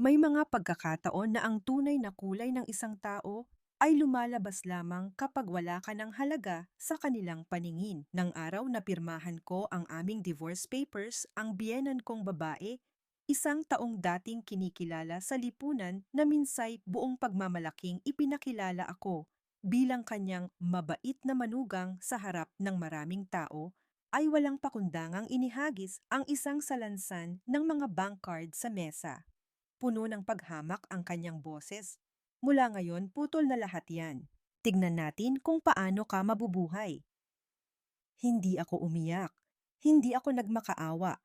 May mga pagkakataon na ang tunay na kulay ng isang tao ay lumalabas lamang kapag wala ka ng halaga sa kanilang paningin. Nang araw na pirmahan ko ang aming divorce papers, ang biyenan kong babae, isang taong dating kinikilala sa lipunan na minsay buong pagmamalaking ipinakilala ako bilang kanyang mabait na manugang sa harap ng maraming tao, ay walang pakundangang inihagis ang isang salansan ng mga bank card sa mesa. Puno ng paghamak ang kanyang boses. Mula ngayon, putol na lahat yan. Tignan natin kung paano ka mabubuhay. Hindi ako umiyak. Hindi ako nagmakaawa.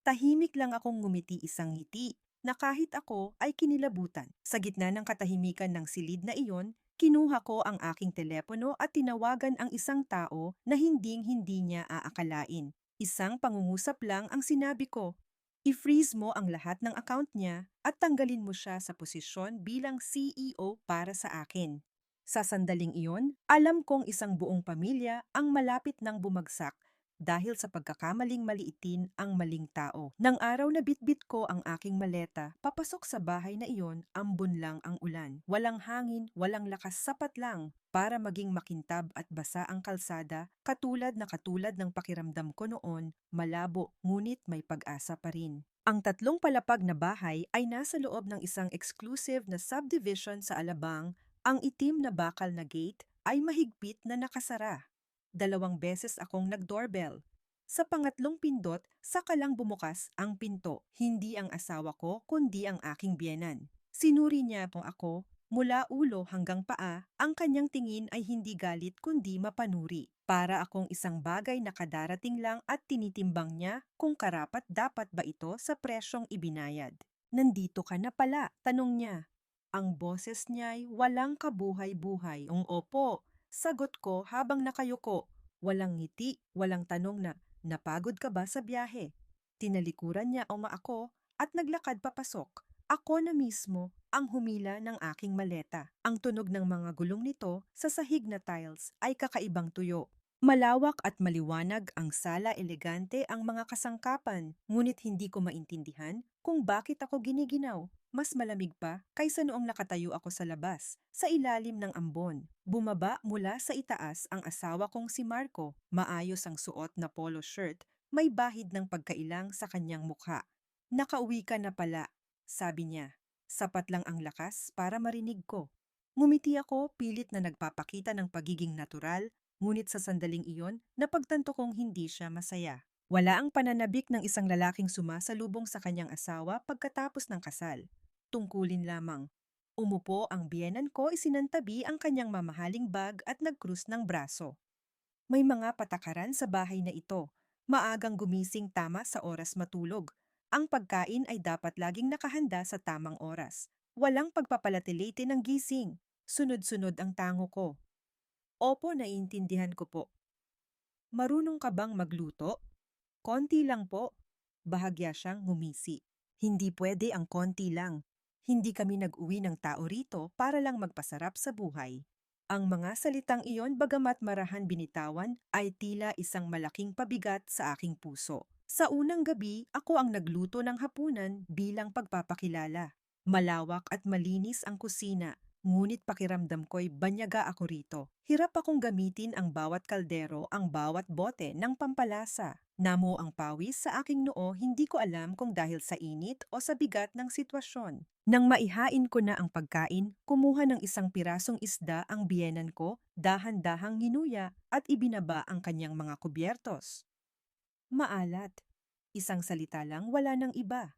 Tahimik lang akong ngumiti isang ngiti na kahit ako ay kinilabutan. Sa gitna ng katahimikan ng silid na iyon, kinuha ko ang aking telepono at tinawagan ang isang tao na hinding-hindi niya aakalain. Isang pangungusap lang ang sinabi ko. I-freeze mo ang lahat ng account niya at tanggalin mo siya sa posisyon bilang CEO para sa akin. Sa sandaling iyon, alam kong isang buong pamilya ang malapit nang bumagsak dahil sa pagkakamaling maliitin ang maling tao. Nang araw na bitbit ko ang aking maleta, papasok sa bahay na iyon, ambon lang ang ulan. Walang hangin, walang lakas, sapat lang para maging makintab at basa ang kalsada, katulad ng pakiramdam ko noon, malabo ngunit may pag-asa pa rin. Ang tatlong palapag na bahay ay nasa loob ng isang exclusive na subdivision sa Alabang. Ang itim na bakal na gate ay mahigpit na nakasara. 2 beses akong nag-doorbell. Sa pangatlong pindot, saka lang bumukas ang pinto. Hindi ang asawa ko, kundi ang aking biyenan. Sinuri niya po ako, mula ulo hanggang paa, ang kanyang tingin ay hindi galit kundi mapanuri. Para akong isang bagay na kadarating lang at tinitimbang niya kung karapat-dapat ba ito sa presyong ibinayad. Nandito ka na pala, tanong niya. Ang boses niya'y walang kabuhay-buhay. Opo, sagot ko habang nakayuko. Walang ngiti, walang tanong na, napagod ka ba sa biyahe? Tinalikuran niya ako at naglakad papasok. Ako na mismo ang humila ng aking maleta. Ang tunog ng mga gulong nito sa sahig na tiles ay kakaibang tuyo. Malawak at maliwanag ang sala, elegante ang mga kasangkapan, ngunit hindi ko maintindihan kung bakit ako giniginaw. Mas malamig pa kaysa noong nakatayo ako sa labas, sa ilalim ng ambon. Bumaba mula sa itaas ang asawa kong si Marco, maayos ang suot na polo shirt, may bahid ng pagkailang sa kanyang mukha. Nakauwi ka na pala, sabi niya. Sapat lang ang lakas para marinig ko. Ngumiti ako, pilit na nagpapakita ng pagiging natural, ngunit sa sandaling iyon, napagtanto kong hindi siya masaya. Wala ang pananabik ng isang lalaking sumasalubong sa kanyang asawa pagkatapos ng kasal. Tungkulin lamang. Umupo ang biyenan ko, isinantabi ang kanyang mamahaling bag at nagkrus ng braso. May mga patakaran sa bahay na ito. Maagang gumising tama sa oras matulog. Ang pagkain ay dapat laging nakahanda sa tamang oras. Walang pagpapalatilate ng gising. Sunod-sunod ang tango ko. Opo, naiintindihan ko po. Marunong ka bang magluto? Konti lang po. Bahagya siyang ngumisi. Hindi pwede ang konti lang. Hindi kami nag-uwi ng tao rito para lang magpasarap sa buhay. Ang mga salitang iyon, bagamat marahan binitawan, ay tila isang malaking pabigat sa aking puso. Sa unang gabi, ako ang nagluto ng hapunan bilang pagpapakilala. Malawak at malinis ang kusina, ngunit pakiramdam ko'y banyaga ako rito. Hirap akong gamitin ang bawat kaldero, ang bawat bote ng pampalasa. Namo ang pawis sa aking noo, hindi ko alam kung dahil sa init o sa bigat ng sitwasyon. Nang maihain ko na ang pagkain, kumuha ng isang pirasong isda ang biyenan ko, dahan-dahang ginuya at ibinaba ang kanyang mga kubyertos. Maalat. Isang salita lang, wala nang iba.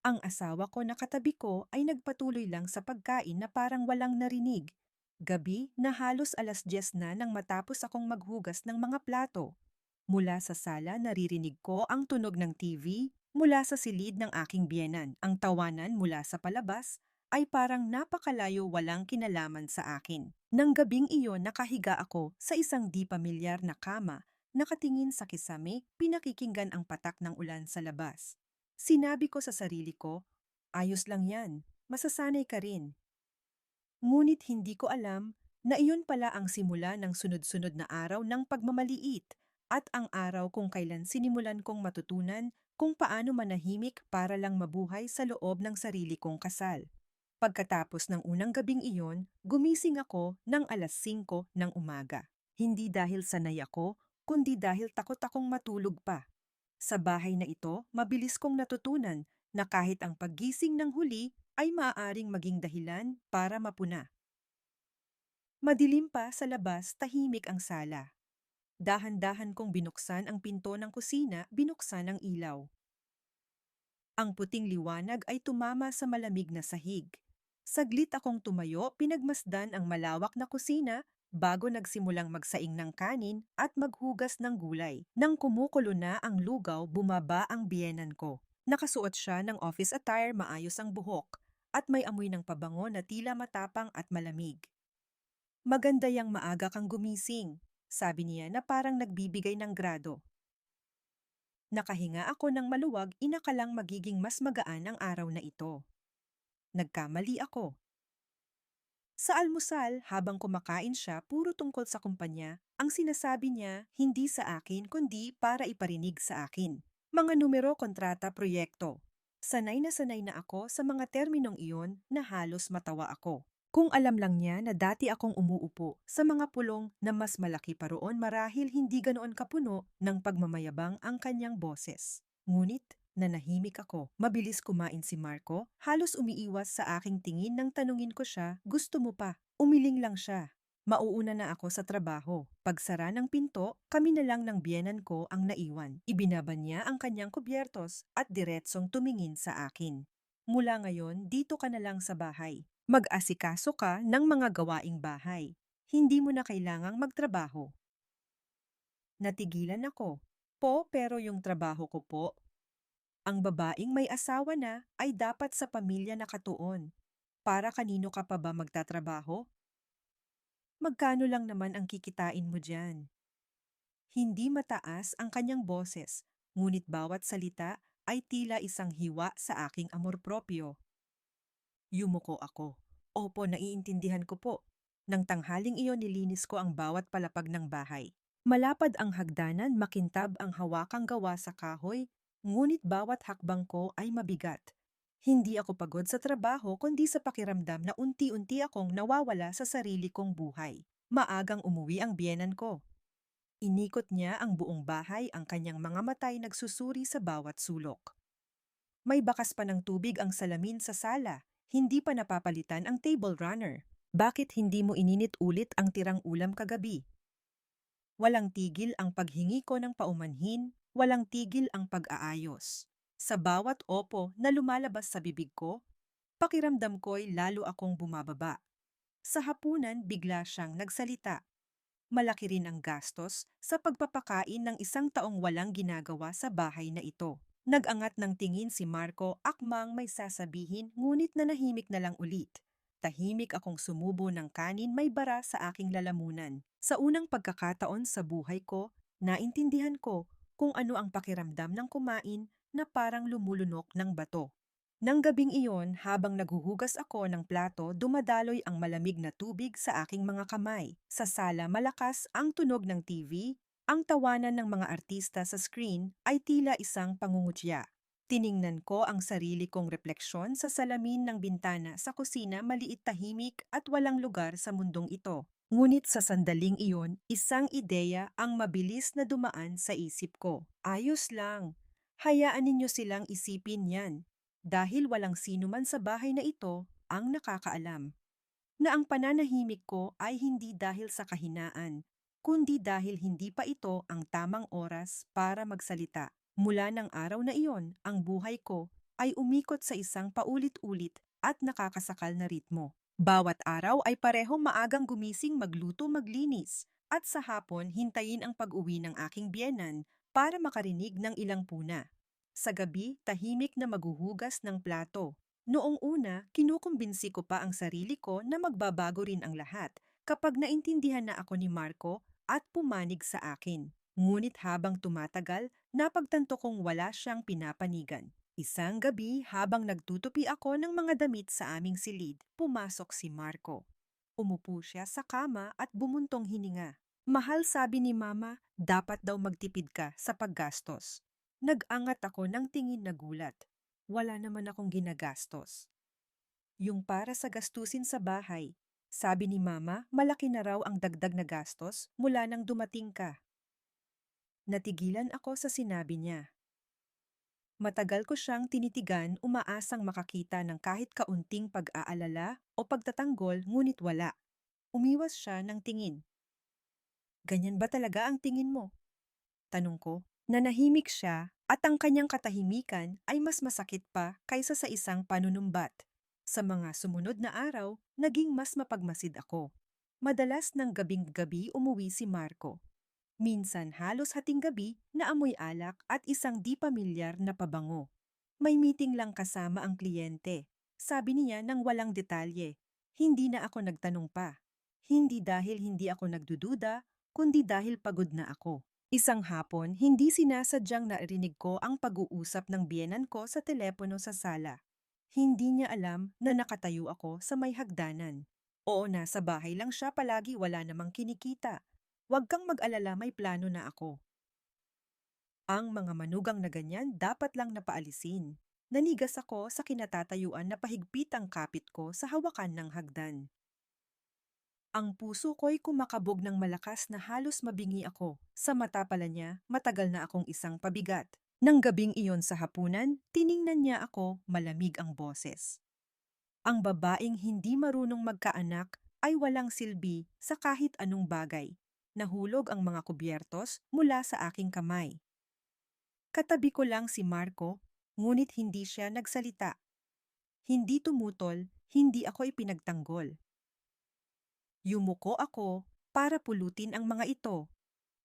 Ang asawa ko na katabi ko ay nagpatuloy lang sa pagkain na parang walang narinig. Gabi na halos 10:00 na nang matapos akong maghugas ng mga plato. Mula sa sala naririnig ko ang tunog ng TV, mula sa silid ng aking biyenan. Ang tawanan mula sa palabas ay parang napakalayo, walang kinalaman sa akin. Nang gabing iyon, nakahiga ako sa isang di pamilyar na kama, nakatingin sa kisame, pinakikinggan ang patak ng ulan sa labas. Sinabi ko sa sarili ko, ayos lang yan, masasanay ka rin. Ngunit hindi ko alam na iyon pala ang simula ng sunod-sunod na araw ng pagmamaliit at ang araw kung kailan sinimulan kong matutunan kung paano manahimik para lang mabuhay sa loob ng sarili kong kasal. Pagkatapos ng unang gabing iyon, gumising ako ng 5:00 ng umaga. Hindi dahil sanay ako, kundi dahil takot akong matulog pa. Sa bahay na ito, mabilis kong natutunan na kahit ang paggising ng huli ay maaaring maging dahilan para mapuna. Madilim pa sa labas, tahimik ang sala. Dahan-dahan kong binuksan ang pinto ng kusina, binuksan ang ilaw. Ang puting liwanag ay tumama sa malamig na sahig. Saglit akong tumayo, pinagmasdan ang malawak na kusina bago nagsimulang magsaing ng kanin at maghugas ng gulay. Nang kumukulo na ang lugaw, bumaba ang biyenan ko. Nakasuot siya ng office attire, maayos ang buhok, at may amoy ng pabango na tila matapang at malamig. Maganda yang maaga kang gumising, sabi niya na parang nagbibigay ng grado. Nakahinga ako ng maluwag, inakalang magiging mas magaan ang araw na ito. Nagkamali ako. Sa almusal, habang kumakain siya puro tungkol sa kumpanya, ang sinasabi niya hindi sa akin kundi para iparinig sa akin. Mga numero, kontrata, proyekto. Sanay na ako sa mga terminong iyon na halos matawa ako. Kung alam lang niya na dati akong umuupo sa mga pulong na mas malaki pa roon marahil hindi ganoon kapuno ng pagmamayabang ang kanyang boses. Ngunit nanahimik ako. Mabilis kumain si Marco, halos umiiwas sa aking tingin nang tanungin ko siya, gusto mo pa? Umiling lang siya. Mauuna na ako sa trabaho. Pagsara ng pinto, kami na lang ng biyenan ko ang naiwan. Ibinaban niya ang kanyang kubyertos at diretsong tumingin sa akin. Mula ngayon, dito ka na lang sa bahay. Mag-asikaso ka ng mga gawaing bahay. Hindi mo na kailangang magtrabaho. Natigilan ako. Pero yung trabaho ko po. Ang babaeng may asawa na ay dapat sa pamilya nakatuon. Para kanino ka pa ba magtatrabaho? Magkano lang naman ang kikitain mo dyan? Hindi mataas ang kanyang boses, ngunit bawat salita ay tila isang hiwa sa aking amor propio. Yumuko ako. Opo, naiintindihan ko po. Nang tanghaling iyon nilinis ko ang bawat palapag ng bahay. Malapad ang hagdanan, makintab ang hawakang gawa sa kahoy, ngunit bawat hakbang ko ay mabigat. Hindi ako pagod sa trabaho kundi sa pakiramdam na unti-unti akong nawawala sa sarili kong buhay. Maagang umuwi ang biyenan ko. Inikot niya ang buong bahay, ang kanyang mga matay nagsusuri sa bawat sulok. May bakas pa ng tubig ang salamin sa sala. Hindi pa napapalitan ang table runner. Bakit hindi mo ininit ulit ang tirang ulam kagabi? Walang tigil ang paghingi ko ng paumanhin, walang tigil ang pag-aayos. Sa bawat opo na lumalabas sa bibig ko, pakiramdam ko'y lalo akong bumababa. Sa hapunan, bigla siyang nagsalita. Malaki rin ang gastos sa pagpapakain ng isang taong walang ginagawa sa bahay na ito. Nag-angat ng tingin si Marco, akmang may sasabihin, ngunit nanahimik na lang ulit. Tahimik akong sumubo ng kanin, may bara sa aking lalamunan. Sa unang pagkakataon sa buhay ko, naintindihan ko kung ano ang pakiramdam ng kumain na parang lumulunok ng bato. Nang gabing iyon, habang naghuhugas ako ng plato, dumadaloy ang malamig na tubig sa aking mga kamay. Sa sala, malakas ang tunog ng TV, ang tawanan ng mga artista sa screen ay tila isang pangungutya. Tiningnan ko ang sarili kong refleksyon sa salamin ng bintana sa kusina, maliit, tahimik at walang lugar sa mundong ito. Ngunit sa sandaling iyon, isang ideya ang mabilis na dumaan sa isip ko. Ayos lang. Hayaan ninyo silang isipin yan. Dahil walang sino man sa bahay na ito ang nakakaalam na ang pananahimik ko ay hindi dahil sa kahinaan, kundi dahil hindi pa ito ang tamang oras para magsalita. Mula ng araw na iyon, ang buhay ko ay umikot sa isang paulit-ulit at nakakasakal na ritmo. Bawat araw ay parehong maagang gumising, magluto, maglinis, at sa hapon hintayin ang pag-uwi ng aking biyenan para makarinig ng ilang puna. Sa gabi, tahimik na maghuhugas ng plato. Noong una, kinukumbinsi ko pa ang sarili ko na magbabago rin ang lahat kapag naintindihan na ako ni Marco at pumanig sa akin. Ngunit habang tumatagal, napagtanto kong wala siyang pinapanigan. Isang gabi, habang nagtutupi ako ng mga damit sa aming silid, pumasok si Marco. Umupo siya sa kama at bumuntong hininga. Mahal, sabi ni Mama, dapat daw magtipid ka sa paggastos. Nag-angat ako ng tingin na gulat. Wala naman akong ginagastos. Yung para sa gastusin sa bahay. Sabi ni Mama, malaki na raw ang dagdag na gastos mula nang dumating ka. Natigilan ako sa sinabi niya. Matagal ko siyang tinitigan umaasang makakita ng kahit kaunting pag-aalala o pagtatanggol ngunit wala. Umiwas siya ng tingin. Ganyan ba talaga ang tingin mo? Tanong ko. Nanahimik siya at ang kanyang katahimikan ay mas masakit pa kaysa sa isang panunumbat. Sa mga sumunod na araw, naging mas mapagmasid ako. Madalas ng gabing-gabi umuwi si Marco. Minsan halos hating gabi na amoy alak at isang di pamilyar na pabango. May meeting lang kasama ang kliyente. Sabi niya nang walang detalye. Hindi na ako nagtanong pa. Hindi dahil hindi ako nagdududa, kundi dahil pagod na ako. Isang hapon, hindi sinasadyang narinig ko ang pag-uusap ng biyenan ko sa telepono sa sala. Hindi niya alam na nakatayo ako sa may hagdanan. Oo, nasa bahay lang siya palagi, wala namang kinikita. Huwag kang mag-alala, may plano na ako. Ang mga manugang na ganyan dapat lang napaalisin. Nanigas ako sa kinatatayuan na pahigpit ang kapit ko sa hawakan ng hagdan. Ang puso ko'y kumakabog ng malakas na halos mabingi ako. Sa mata pala niya, matagal na akong isang pabigat. Nang gabing iyon sa hapunan, tiningnan niya ako, malamig ang boses. Ang babaeng hindi marunong magkaanak ay walang silbi sa kahit anong bagay. Nahulog ang mga kubyertos mula sa aking kamay. Katabi ko lang si Marco, ngunit hindi siya nagsalita. Hindi tumutol, hindi ako ipinagtanggol. Yumuko ako para pulutin ang mga ito.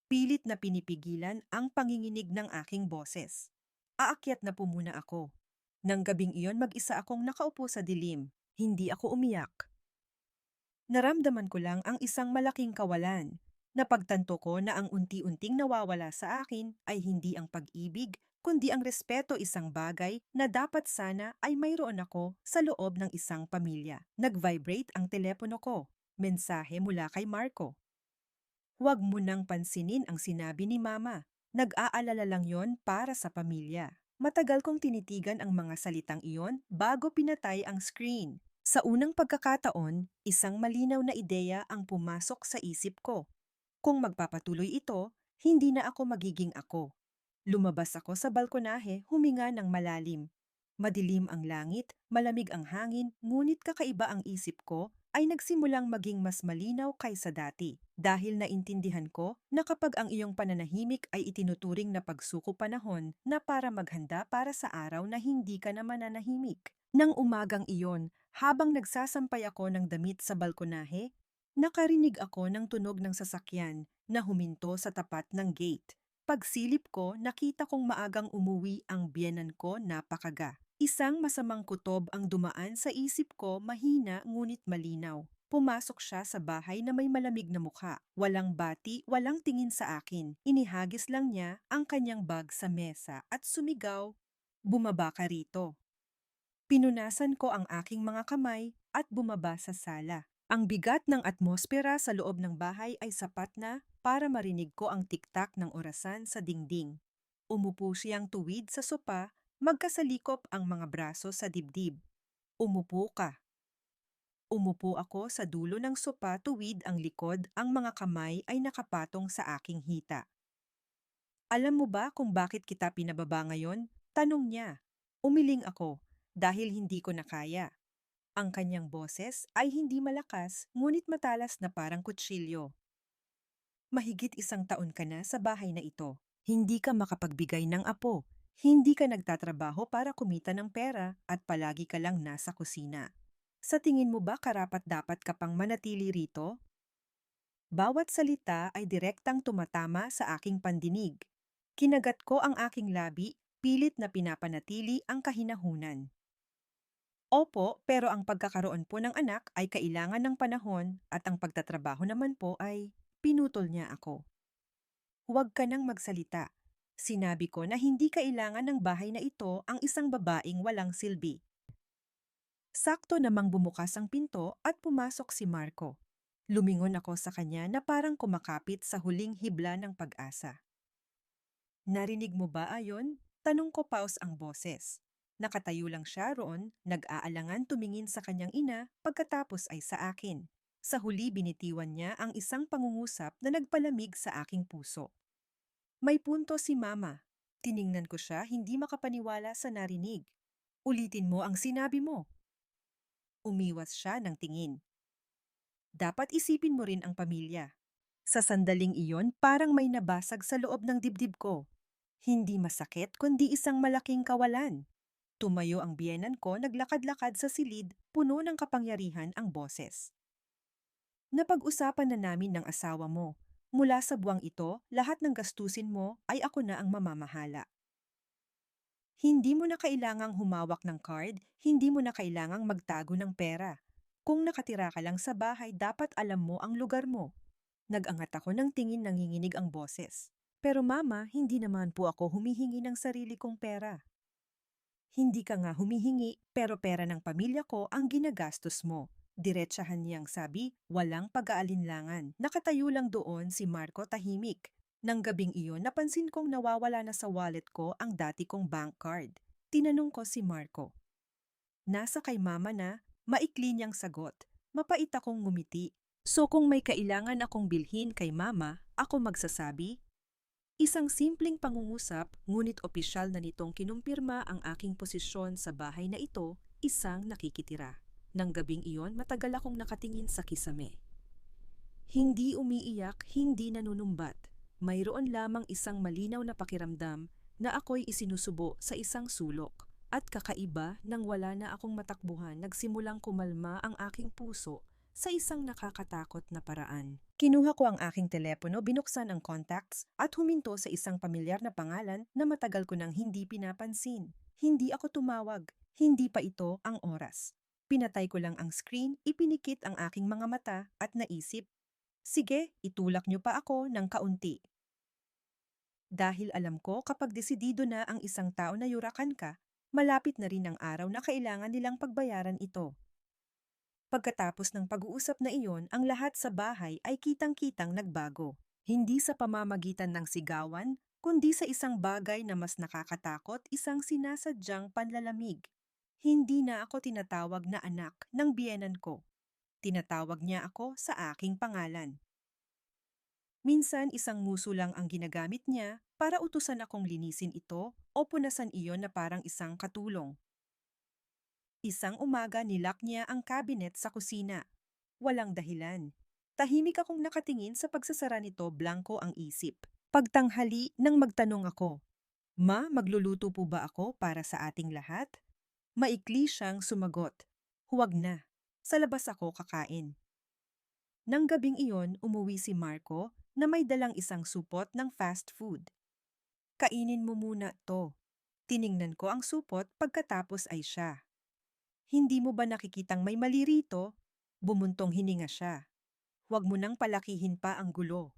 Pilit na pinipigilan ang panginginig ng aking boses. Aakyat na po muna ako. Nang gabing iyon mag-isa akong nakaupo sa dilim. Hindi ako umiyak. Naramdaman ko lang ang isang malaking kawalan. Napagtanto ko na ang unti-unting nawawala sa akin ay hindi ang pag-ibig, kundi ang respeto, isang bagay na dapat sana ay mayroon ako sa loob ng isang pamilya. Nag-vibrate ang telepono ko. Mensahe mula kay Marco. Huwag mo nang pansinin ang sinabi ni Mama. Nag-aalala lang yon para sa pamilya. Matagal kong tinitigan ang mga salitang iyon bago pinatay ang screen. Sa unang pagkakataon, isang malinaw na ideya ang pumasok sa isip ko. Kung magpapatuloy ito, hindi na ako magiging ako. Lumabas ako sa balkonahe, huminga ng malalim. Madilim ang langit, malamig ang hangin, ngunit kakaiba ang isip ko ay nagsimulang maging mas malinaw kaysa dati. Dahil naintindihan ko na kapag ang iyong pananahimik ay itinuturing na pagsuko panahon na para maghanda para sa araw na hindi ka na mananahimik. Nang umagang iyon, habang nagsasampay ako ng damit sa balkonahe, nakarinig ako ng tunog ng sasakyan na huminto sa tapat ng gate. Pagsilip ko, nakita kong maagang umuwi ang biyenan ko, napakaga. Isang masamang kutob ang dumaan sa isip ko, mahina ngunit malinaw. Pumasok siya sa bahay na may malamig na mukha. Walang bati, walang tingin sa akin. Inihagis lang niya ang kanyang bag sa mesa at sumigaw, "Bumaba ka rito." Pinunasan ko ang aking mga kamay at bumaba sa sala. Ang bigat ng atmosfera sa loob ng bahay ay sapat na para marinig ko ang tiktak ng orasan sa dingding. Umupo siyang tuwid sa sopa, magkasalikop ang mga braso sa dibdib. Umupo ka. Umupo ako sa dulo ng sopa, tuwid ang likod, ang mga kamay ay nakapatong sa aking hita. Alam mo ba kung bakit kita pinababa ngayon? Tanong niya. Umiling ako dahil hindi ko na kaya. Ang kanyang boses ay hindi malakas, ngunit matalas na parang kutsilyo. Mahigit 1 taon ka na sa bahay na ito. Hindi ka makapagbigay ng apo. Hindi ka nagtatrabaho para kumita ng pera at palagi ka lang nasa kusina. Sa tingin mo ba karapat-dapat ka pang manatili rito? Bawat salita ay direktang tumatama sa aking pandinig. Kinagat ko ang aking labi, pilit na pinapanatili ang kahinahunan. Opo, pero ang pagkakaroon po ng anak ay kailangan ng panahon at ang pagtatrabaho naman po ay pinutol niya ako. Huwag ka nang magsalita. Sinabi ko na hindi kailangan ng bahay na ito ang isang babaeng walang silbi. Sakto namang bumukas ang pinto at pumasok si Marco. Lumingon ako sa kanya na parang kumakapit sa huling hibla ng pag-asa. Narinig mo ba ayon? Tanong ko paus ang boses. Nakatayo lang siya roon, nag-aalangan tumingin sa kanyang ina pagkatapos ay sa akin. Sa huli binitiwan niya ang isang pangungusap na nagpalamig sa aking puso. May punto si Mama. Tiningnan ko siya hindi makapaniwala sa narinig. Ulitin mo ang sinabi mo. Umiwas siya ng tingin. Dapat isipin mo rin ang pamilya. Sa sandaling iyon, parang may nabasag sa loob ng dibdib ko. Hindi masakit kundi isang malaking kawalan. Tumayo ang biyenan ko, naglakad-lakad sa silid, puno ng kapangyarihan ang boses. Napag-usapan na namin ng asawa mo. Mula sa buwang ito, lahat ng gastusin mo ay ako na ang mamamahala. Hindi mo na kailangang humawak ng card, hindi mo na kailangang magtago ng pera. Kung nakatira ka lang sa bahay, dapat alam mo ang lugar mo. Nag-angat ako ng tingin, nanginginig ang boses. Pero mama, hindi naman po ako humihingi ng sarili kong pera. Hindi ka nga humihingi, pero pera ng pamilya ko ang ginagastos mo. Diretsahan niyang sabi, walang pag-aalinlangan. Nakatayo lang doon si Marco tahimik. Nang gabing iyon, napansin kong nawawala na sa wallet ko ang dati kong bank card. Tinanong ko si Marco. Nasa kay mama na, maikli niyang sagot. Mapait akong ngumiti. So kung may kailangan akong bilhin kay mama, ako magsasabi? Isang simpleng pangungusap, ngunit opisyal na nitong kinumpirma ang aking posisyon sa bahay na ito, isang nakikitira. Nang gabing iyon, matagal akong nakatingin sa kisame. Hindi umiiyak, hindi nanunumbat. Mayroon lamang isang malinaw na pakiramdam na ako'y isinusubo sa isang sulok. At kakaiba nang wala na akong matakbuhan, nagsimulang kumalma ang aking puso sa isang nakakatakot na paraan. Kinuha ko ang aking telepono, binuksan ang contacts at huminto sa isang pamilyar na pangalan na matagal ko nang hindi pinapansin. Hindi ako tumawag, hindi pa ito ang oras. Pinatay ko lang ang screen, ipinikit ang aking mga mata at naisip, sige, itulak niyo pa ako ng kaunti. Dahil alam ko kapag desidido na ang isang tao na yurakan ka, malapit na rin ang araw na kailangan nilang pagbayaran ito. Pagkatapos ng pag-uusap na iyon, ang lahat sa bahay ay kitang-kitang nagbago. Hindi sa pamamagitan ng sigawan, kundi sa isang bagay na mas nakakatakot, isang sinasadyang panlalamig. Hindi na ako tinatawag na anak ng biyenan ko. Tinatawag niya ako sa aking pangalan. Minsan isang muso lang ang ginagamit niya para utusan akong linisin ito o punasan iyon na parang isang katulong. Isang umaga nilak niya ang cabinet sa kusina. Walang dahilan. Tahimik akong nakatingin sa pagsasara nito, blanko ang isip. Pagtanghali nang magtanong ako, Ma, magluluto po ba ako para sa ating lahat? Maikli siyang sumagot, huwag na. Sa labas ako kakain. Nang gabing iyon, umuwi si Marco na may dalang isang supot ng fast food. Kainin mo muna to. Tiningnan ko ang supot pagkatapos ay siya. Hindi mo ba nakikitang may mali rito? Bumuntong hininga siya. Huwag mo nang palakihin pa ang gulo.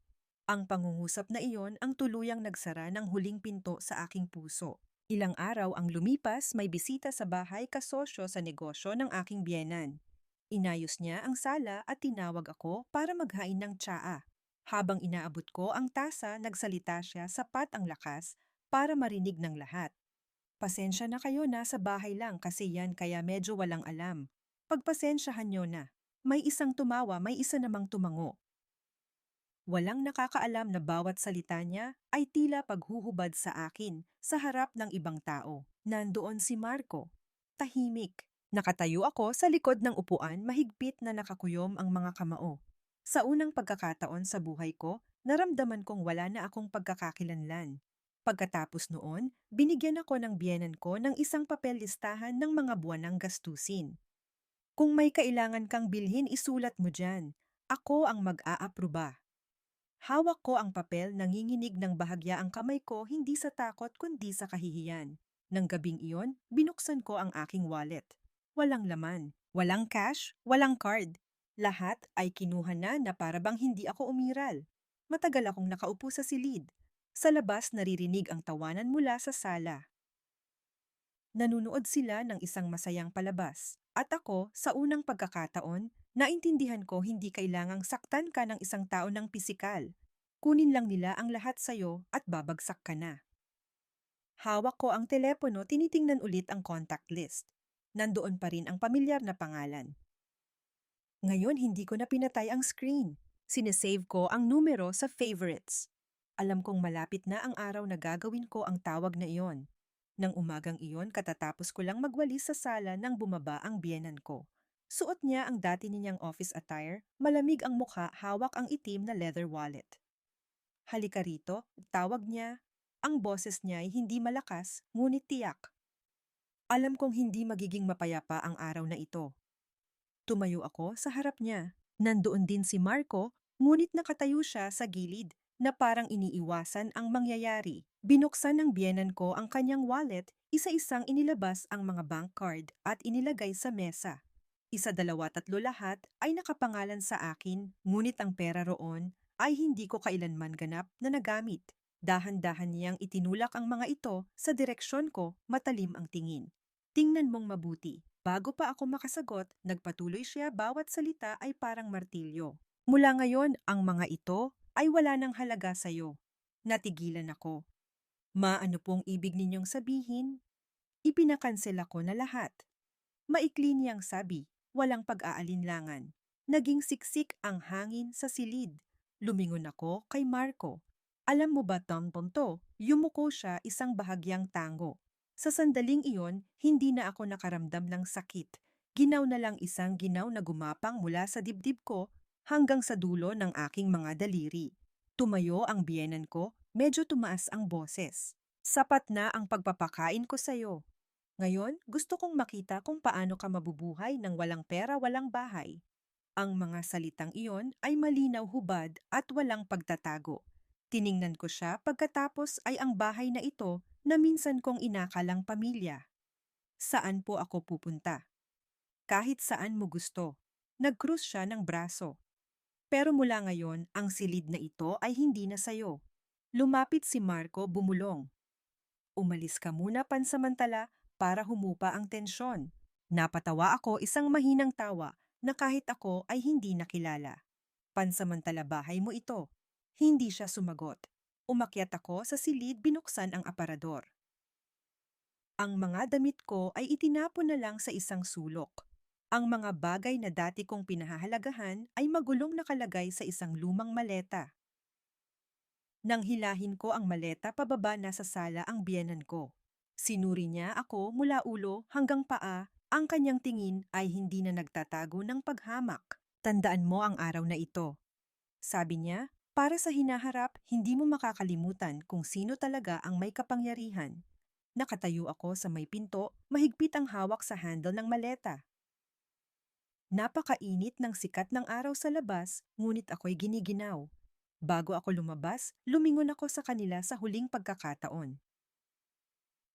Ang pangungusap na iyon ang tuluyang nagsara ng huling pinto sa aking puso. Ilang araw ang lumipas, may bisita sa bahay kasosyo sa negosyo ng aking biyenan. Inayos niya ang sala at tinawag ako para maghain ng tsaa. Habang inaabot ko ang tasa, nagsalita siya sapat ang lakas para marinig ng lahat. Pasensya na kayo, nasa bahay lang kasi yan kaya medyo walang alam. Pagpasensyahan nyo na. May isang tumawa, may isa namang tumango. Walang nakakaalam na bawat salita niya ay tila paghuhubad sa akin sa harap ng ibang tao. Nandoon si Marco. Tahimik. Nakatayo ako sa likod ng upuan, mahigpit na nakakuyom ang mga kamao. Sa unang pagkakataon sa buhay ko, naramdaman kong wala na akong pagkakakilanlan. Pagkatapos noon, binigyan ako ng biyenan ko ng isang papel listahan ng mga buwanang gastusin. Kung may kailangan kang bilhin, isulat mo dyan. Ako ang mag-aapruba. Hawak ko ang papel, nanginginig ng bahagya ang kamay ko, hindi sa takot kundi sa kahihiyan. Nang gabing iyon, binuksan ko ang aking wallet. Walang laman, walang cash, walang card. Lahat ay kinuha na para bang hindi ako umiral. Matagal akong nakaupo sa silid. Sa labas naririnig ang tawanan mula sa sala. Nanunood sila ng isang masayang palabas. At ako, sa unang pagkakataon, naintindihan ko hindi kailangang saktan ka ng isang tao ng pisikal. Kunin lang nila ang lahat sa'yo at babagsak ka na. Hawak ko ang telepono, tinitingnan ulit ang contact list. Nandoon pa rin ang pamilyar na pangalan. Ngayon hindi ko na pinatay ang screen. Sinesave ko ang numero sa favorites. Alam kong malapit na ang araw na gagawin ko ang tawag na iyon. Nang umagang iyon, katatapos ko lang magwalis sa sala nang bumaba ang biyenan ko. Suot niya ang dati niyang office attire, malamig ang mukha, hawak ang itim na leather wallet. Halika rito, tawag niya. Ang boses niya ay hindi malakas, ngunit tiyak. Alam kong hindi magiging mapayapa ang araw na ito. Tumayo ako sa harap niya. Nandoon din si Marco, ngunit nakatayo siya sa gilid na parang iniiwasan ang mangyayari. Binuksan ng biyenan ko ang kanyang wallet, isa-isang inilabas ang mga bank card at inilagay sa mesa. Isa, dalawa, tatlo, lahat ay nakapangalan sa akin, ngunit ang pera roon ay hindi ko kailanman ganap na nagamit. Dahan-dahan niyang itinulak ang mga ito sa direksyon ko, matalim ang tingin. Tingnan mong mabuti. Bago pa ako makasagot, nagpatuloy siya, bawat salita ay parang martilyo. Mula ngayon, ang mga ito ay wala ng halaga sa'yo. Natigilan ako. Maano pong ibig ninyong sabihin? Ipinakansela ko na lahat. Maikli niyang sabi, walang pag-aalinlangan. Naging siksik ang hangin sa silid. Lumingon ako kay Marco. Alam mo ba, Tom Ponto, yumuko siya, isang bahagyang tango. Sa sandaling iyon, hindi na ako nakaramdam ng sakit. Ginaw na lang, isang ginaw na gumapang mula sa dibdib ko hanggang sa dulo ng aking mga daliri. Tumayo ang biyenan ko, medyo tumaas ang boses. Sapat na ang pagpapakain ko sa'yo. Ngayon, gusto kong makita kung paano ka mabubuhay ng walang pera, walang bahay. Ang mga salitang iyon ay malinaw, hubad at walang pagtatago. Tiningnan ko siya, pagkatapos ay ang bahay na ito na minsan kong inakalang pamilya. Saan po ako pupunta? Kahit saan mo gusto. Nag-cruise siya ng braso. Pero mula ngayon, ang silid na ito ay hindi na sayo. Lumapit si Marco, bumulong. Umalis ka muna pansamantala para humupa ang tensyon. Napatawa ako, isang mahinang tawa na kahit ako ay hindi nakilala. Pansamantala, bahay mo ito. Hindi siya sumagot. Umakyat ako sa silid, binuksan ang aparador. Ang mga damit ko ay itinapon na lang sa isang sulok. Ang mga bagay na dati kong pinahahalagahan ay magulong nakalagay sa isang lumang maleta. Nang hilahin ko ang maleta pababa, na sa sala ang biyenan ko. Sinuri niya ako mula ulo hanggang paa, ang kanyang tingin ay hindi na nagtatago ng paghamak. Tandaan mo ang araw na ito. Sabi niya, para sa hinaharap, hindi mo makakalimutan kung sino talaga ang may kapangyarihan. Nakatayo ako sa may pinto, mahigpit ang hawak sa handle ng maleta. Napakainit ng sikat ng araw sa labas, ngunit ako'y giniginaw. Bago ako lumabas, lumingon ako sa kanila sa huling pagkakataon.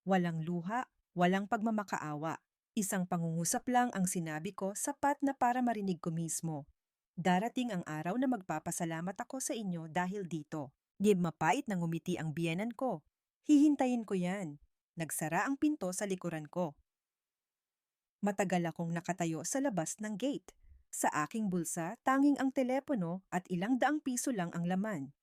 Walang luha, walang pagmamakaawa. Isang pangungusap lang ang sinabi ko, sapat na para marinig ko mismo. Darating ang araw na magpapasalamat ako sa inyo dahil dito. Mapait na ngumiti ang biyenan ko. Hihintayin ko yan. Nagsara ang pinto sa likuran ko. Matagal akong nakatayo sa labas ng gate. Sa aking bulsa, tanging ang telepono at ilang daang piso lang ang laman.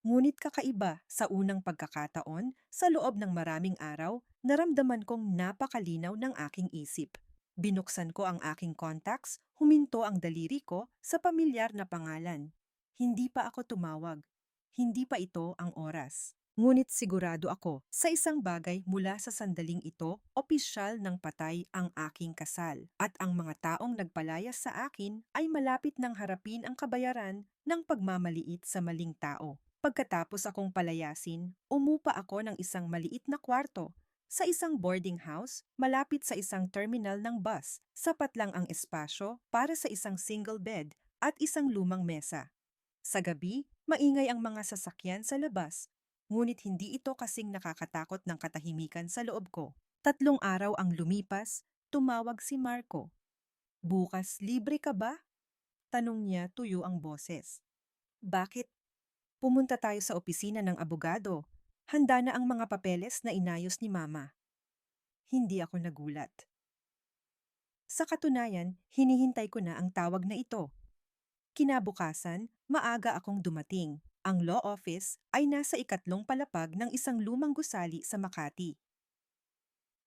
Ngunit kakaiba, sa unang pagkakataon, sa loob ng maraming araw, naramdaman kong napakalinaw ng aking isip. Binuksan ko ang aking contacts, huminto ang daliri ko sa pamilyar na pangalan. Hindi pa ako tumawag. Hindi pa ito ang oras. Ngunit sigurado ako, sa isang bagay, mula sa sandaling ito, opisyal ng patay ang aking kasal. At ang mga taong nagpalayas sa akin ay malapit ng harapin ang kabayaran ng pagmamaliit sa maling tao. Pagkatapos akong palayasin, umupa ako ng isang maliit na kwarto sa isang boarding house malapit sa isang terminal ng bus. Sapat lang ang espasyo para sa isang single bed at isang lumang mesa. Sa gabi, maingay ang mga sasakyan sa labas, ngunit hindi ito kasing nakakatakot ng katahimikan sa loob ko. 3 araw ang lumipas, tumawag si Marco. Bukas, libre ka ba? Tanong niya, tuyo ang boses. Bakit? Pumunta tayo sa opisina ng abogado. Handa na ang mga papeles na inayos ni Mama. Hindi ako nagulat. Sa katunayan, hinihintay ko na ang tawag na ito. Kinabukasan, maaga akong dumating. Ang law office ay nasa ikatlong palapag ng isang lumang gusali sa Makati.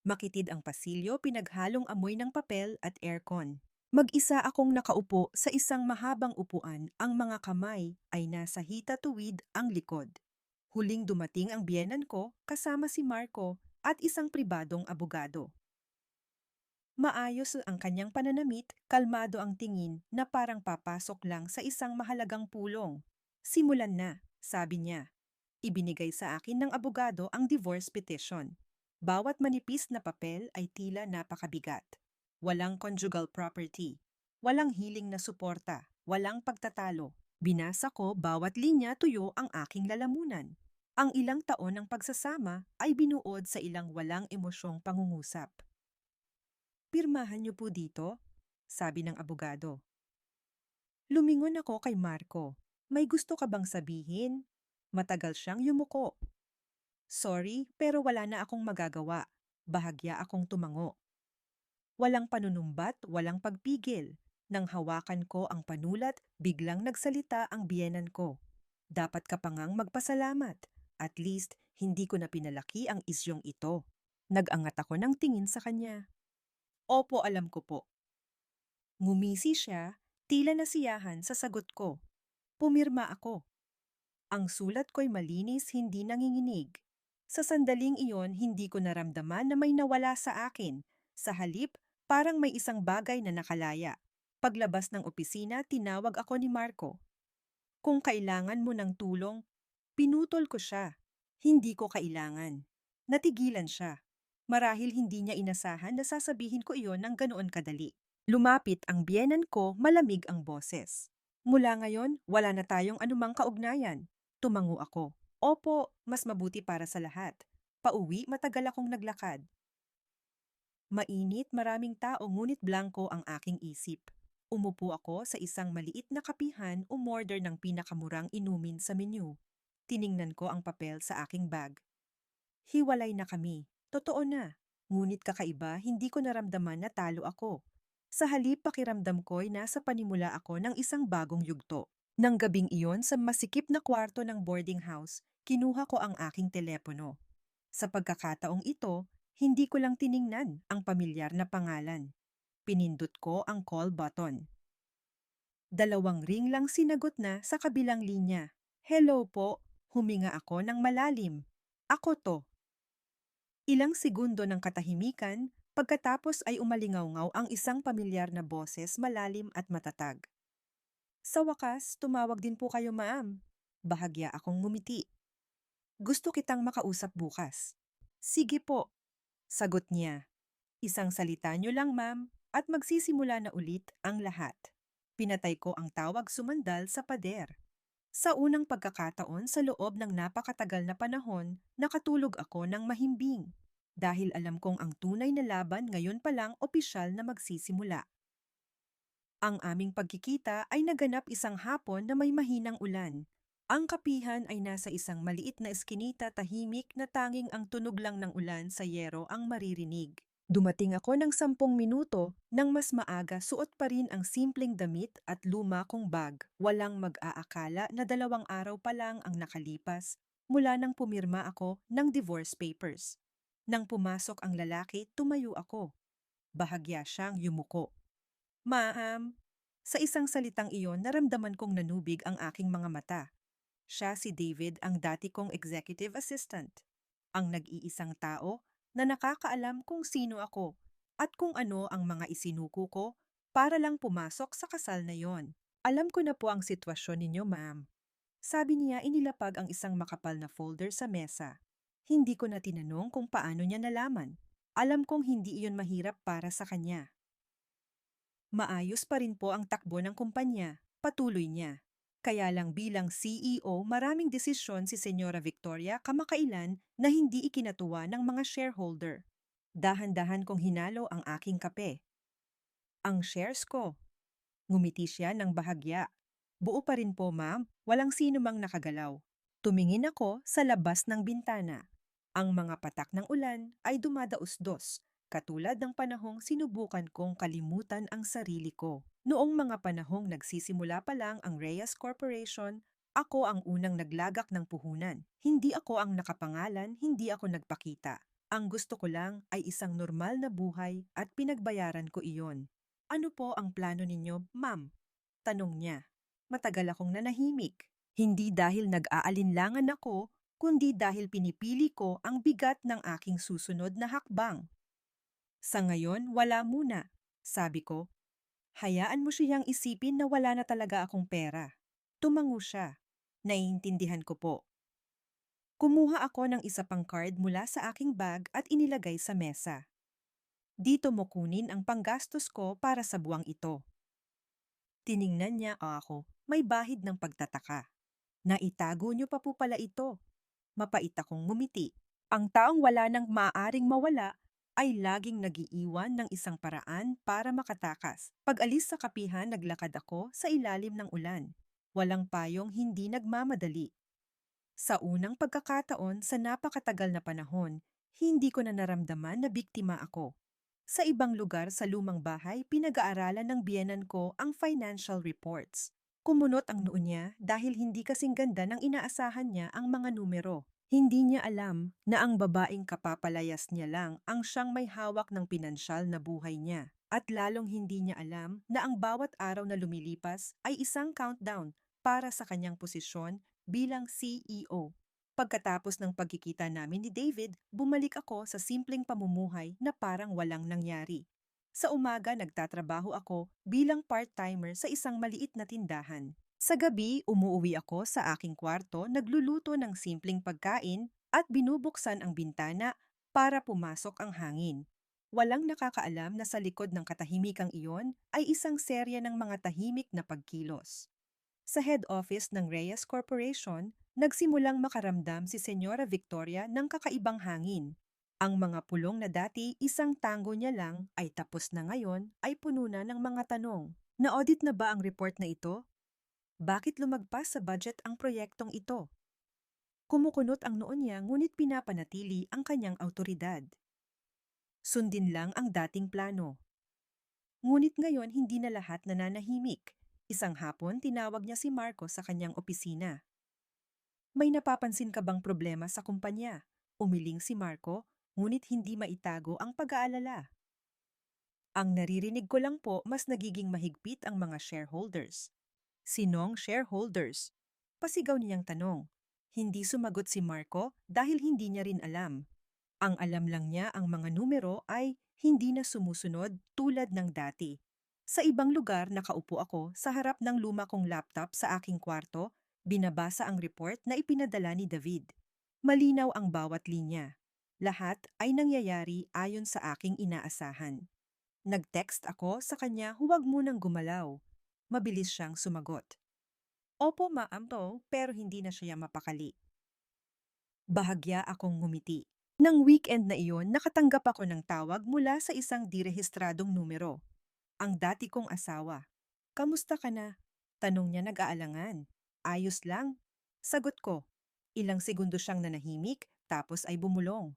Makitid ang pasilyo, pinaghalong amoy ng papel at aircon. Mag-isa akong nakaupo sa isang mahabang upuan, ang mga kamay ay nasa hita-tuwid ang likod. Huling dumating ang biyenan ko kasama si Marco at isang pribadong abogado. Maayos ang kanyang pananamit, kalmado ang tingin na parang papasok lang sa isang mahalagang pulong. Simulan na, sabi niya. Ibinigay sa akin ng abogado ang divorce petition. Bawat manipis na papel ay tila napakabigat. Walang conjugal property. Walang hiling na suporta. Walang pagtatalo. Binasa ko bawat linya, tuyo ang aking lalamunan. Ang ilang taon ng pagsasama ay binuod sa ilang walang emosyong pangungusap. Pirmahan niyo po dito, sabi ng abogado. Lumingon ako kay Marco. May gusto ka bang sabihin? Matagal siyang yumuko. Sorry, pero wala na akong magagawa. Bahagya akong tumango. Walang panunumbat, walang pagpigil. Nang hawakan ko ang panulat, biglang nagsalita ang biyenan ko. Dapat ka pa ngang magpasalamat. At least, hindi ko na pinalaki ang isyong ito. Nag-angat ako ng tingin sa kanya. Opo, alam ko po. Ngumisi siya, tila nasiyahan sa sagot ko. Pumirma ako. Ang sulat ko'y malinis, hindi nanginginig. Sa sandaling iyon, hindi ko naramdaman na may nawala sa akin. Sa halip, parang may isang bagay na nakalaya. Paglabas ng opisina, tinawag ako ni Marco. Kung kailangan mo ng tulong, pinutol ko siya. Hindi ko kailangan. Natigilan siya. Marahil hindi niya inasahan na sasabihin ko iyon ng ganoon kadali. Lumapit ang biyenan ko, malamig ang boses. Mula ngayon, wala na tayong anumang kaugnayan. Tumango ako. Opo, mas mabuti para sa lahat. Pauwi, matagal akong naglakad. Mainit, maraming tao, ngunit blanko ang aking isip. Umupo ako sa isang maliit na kapihan, umorder ng pinakamurang inumin sa menu. Tiningnan ko ang papel sa aking bag. Hiwalay na kami. Totoo na. Ngunit kakaiba, hindi ko naramdaman na talo ako. Sa halip, pakiramdam ko'y nasa panimula ako ng isang bagong yugto. Nang gabing iyon, sa masikip na kwarto ng boarding house, kinuha ko ang aking telepono. Sa pagkakataong ito, hindi ko lang tiningnan ang pamilyar na pangalan. Pinindot ko ang call button. 2 ring lang sinagot na sa kabilang linya. Hello po, huminga ako ng malalim. Ako to. Ilang segundo ng katahimikan, pagkatapos ay umalingaw-ngaw ang isang pamilyar na boses, malalim at matatag. Sa wakas, tumawag din po kayo, ma'am. Bahagya akong ngumiti. Gusto kitang makausap bukas. Sige po, sagot niya. Isang salita niyo lang, ma'am, at magsisimula na ulit ang lahat. Pinatay ko ang tawag, sumandal sa pader. Sa unang pagkakataon sa loob ng napakatagal na panahon, nakatulog ako ng mahimbing. Dahil alam kong ang tunay na laban ngayon pa lang opisyal na magsisimula. Ang aming pagkikita ay naganap isang hapon na may mahinang ulan. Ang kapihan ay nasa isang maliit na eskinita, tahimik na tanging ang tunog lang ng ulan sa yero ang maririnig. Dumating ako ng 10 minuto nang mas maaga, suot pa rin ang simpleng damit at luma kong bag. Walang mag-aakala na 2 araw pa lang ang nakalipas mula nang pumirma ako ng divorce papers. Nang pumasok ang lalaki, tumayo ako. Bahagya siyang yumuko. Ma'am, sa isang salitang iyon, naramdaman kong nanubig ang aking mga mata. Siya si David, ang dati kong executive assistant. Ang nag-iisang tao na nakakaalam kung sino ako at kung ano ang mga isinuko ko para lang pumasok sa kasal na yon. Alam ko na po ang sitwasyon ninyo, ma'am. Sabi niya, inilapag ang isang makapal na folder sa mesa. Hindi ko na tinanong kung paano niya nalaman. Alam kong hindi iyon mahirap para sa kanya. Maayos pa rin po ang takbo ng kumpanya, patuloy niya. Kaya lang bilang CEO, maraming desisyon si Senyora Victoria kamakailan na hindi ikinatuwa ng mga shareholder. Dahan-dahan kong hinalo ang aking kape. Ang shares ko. Ngumiti siya ng bahagya. Buo pa rin po, ma'am. Walang sino mang nakagalaw. Tumingin ako sa labas ng bintana. Ang mga patak ng ulan ay dumadaos-dos, katulad ng panahong sinubukan kong kalimutan ang sarili ko. Noong mga panahong nagsisimula pa lang ang Reyes Corporation, Ako ang unang naglagak ng puhunan. Hindi ako ang nakapangalan, hindi ako nagpakita. Ang gusto ko lang ay isang normal na buhay at pinagbayaran ko iyon. Ano po ang plano ninyo, ma'am? Tanong niya. Matagal akong nanahimik. Hindi dahil nag-aalinlangan ako, kundi dahil pinipili ko ang bigat ng aking susunod na hakbang. Sa ngayon, wala muna. Sabi ko, hayaan mo siyang isipin na wala na talaga akong pera. Tumango siya. Naiintindihan ko po. Kumuha ako ng isa pang card mula sa aking bag at inilagay sa mesa. Dito mo kunin ang panggastos ko para sa buwang ito. Tiningnan niya ako, may bahid ng pagtataka. Naitago niyo pa po pala ito. Mapait akong ngumiti. Ang taong wala nang maaaring mawala ay laging nagiiwan ng isang paraan para makatakas. Pag-alis sa kapihan, naglakad ako sa ilalim ng ulan. Walang payong, hindi nagmamadali. Sa unang pagkakataon sa napakatagal na panahon, hindi ko na naramdaman na biktima ako. Sa ibang lugar sa lumang bahay, pinag-aaralan ng biyenan ko ang financial reports. Kumunot ang noo niya dahil hindi kasing ganda ng inaasahan niya ang mga numero. Hindi niya alam na ang babaeng kapapalayas niya lang ang siyang may hawak ng pinansyal na buhay niya. At lalong hindi niya alam na ang bawat araw na lumilipas ay isang countdown para sa kanyang posisyon bilang CEO. Pagkatapos ng pagkikita namin ni David, bumalik ako sa simpleng pamumuhay na parang walang nangyari. Sa umaga, nagtatrabaho ako bilang part-timer sa isang maliit na tindahan. Sa gabi, umuuwi ako sa aking kwarto, nagluluto ng simpleng pagkain at binubuksan ang bintana para pumasok ang hangin. Walang nakakaalam na sa likod ng katahimikang iyon ay isang serya ng mga tahimik na pagkilos. Sa head office ng Reyes Corporation, nagsimulang makaramdam si Senyora Victoria ng kakaibang hangin. Ang mga pulong na dati isang tango niya lang ay tapos na ngayon ay puno na ng mga tanong. Na-audit na ba ang report na ito? Bakit lumagpas sa budget ang proyektong ito? Kumukunot ang noo niya ngunit pinapanatili ang kanyang autoridad. Sundin lang ang dating plano. Ngunit ngayon hindi na lahat nananahimik. Isang hapon tinawag niya si Marco sa kanyang opisina. May napapansin ka bang problema sa kumpanya? Umiling si Marco, ngunit hindi maitago ang pag-aalala. Ang naririnig ko lang po mas nagiging mahigpit ang mga shareholders. Sinong shareholders? Pasigaw niyang tanong. Hindi sumagot si Marco dahil hindi niya rin alam. Ang alam lang niya ang mga numero ay hindi na sumusunod tulad ng dati. Sa ibang lugar, nakaupo ako sa harap ng luma kong laptop sa aking kwarto, binabasa ang report na ipinadala ni David. Malinaw ang bawat linya. Lahat ay nangyayari ayon sa aking inaasahan. Nag-text ako sa kanya, huwag munang gumalaw. Mabilis siyang sumagot. Opo, ma'am to, pero hindi na siya mapakali. Bahagya akong ngumiti. Nang weekend na iyon, nakatanggap ako ng tawag mula sa isang direhistradong numero. Ang dati kong asawa. Kamusta ka na? Tanong niya nag-aalangan. Ayos lang. Sagot ko. Ilang segundo siyang nanahimik, tapos ay bumulong.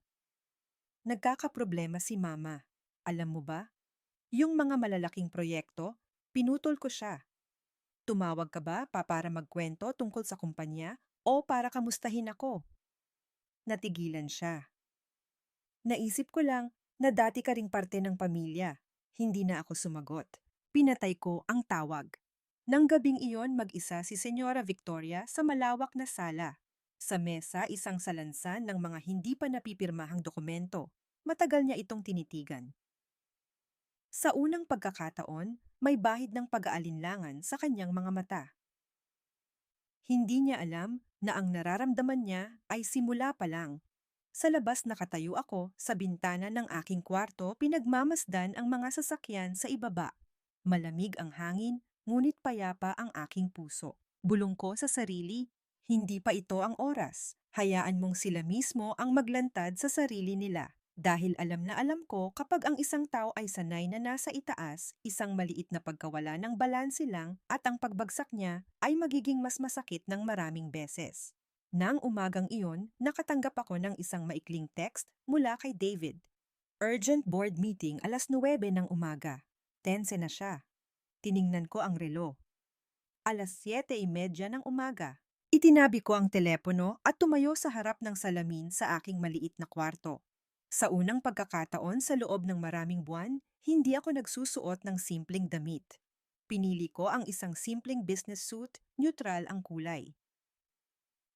Nagkakaproblema si mama. Alam mo ba? Yung mga malalaking proyekto, pinutol ko siya. Tumawag ka ba para magkwento tungkol sa kumpanya o para kamustahin ako? Natigilan siya. Naisip ko lang na dati ka ring parte ng pamilya. Hindi na ako sumagot. Pinatay ko ang tawag. Nang gabing iyon, mag-isa si Senyora Victoria sa malawak na sala. Sa mesa, isang salansan ng mga hindi pa napipirmahang dokumento. Matagal niya itong tinitigan. Sa unang pagkakataon, may bahid ng pag-aalinlangan sa kanyang mga mata. Hindi niya alam na ang nararamdaman niya ay simula pa lang. Sa labas nakatayo ako sa bintana ng aking kwarto, pinagmamasdan ang mga sasakyan sa ibaba. Malamig ang hangin, ngunit payapa ang aking puso. Bulong ko sa sarili, hindi pa ito ang oras. Hayaan mong sila mismo ang maglantad sa sarili nila. Dahil alam na alam ko kapag ang isang tao ay sanay na nasa itaas, isang maliit na pagkawala ng balanse lang at ang pagbagsak niya ay magiging mas masakit ng maraming beses. Nang umagang iyon, nakatanggap ako ng isang maikling text mula kay David. Urgent board meeting 9:09 ng umaga. Tense na siya. Tiningnan ko ang relo. 7:30 ng umaga. Itinabi ko ang telepono at tumayo sa harap ng salamin sa aking maliit na kwarto. Sa unang pagkakataon sa loob ng maraming buwan, hindi ako nagsusuot ng simpleng damit. Pinili ko ang isang simpleng business suit, neutral ang kulay.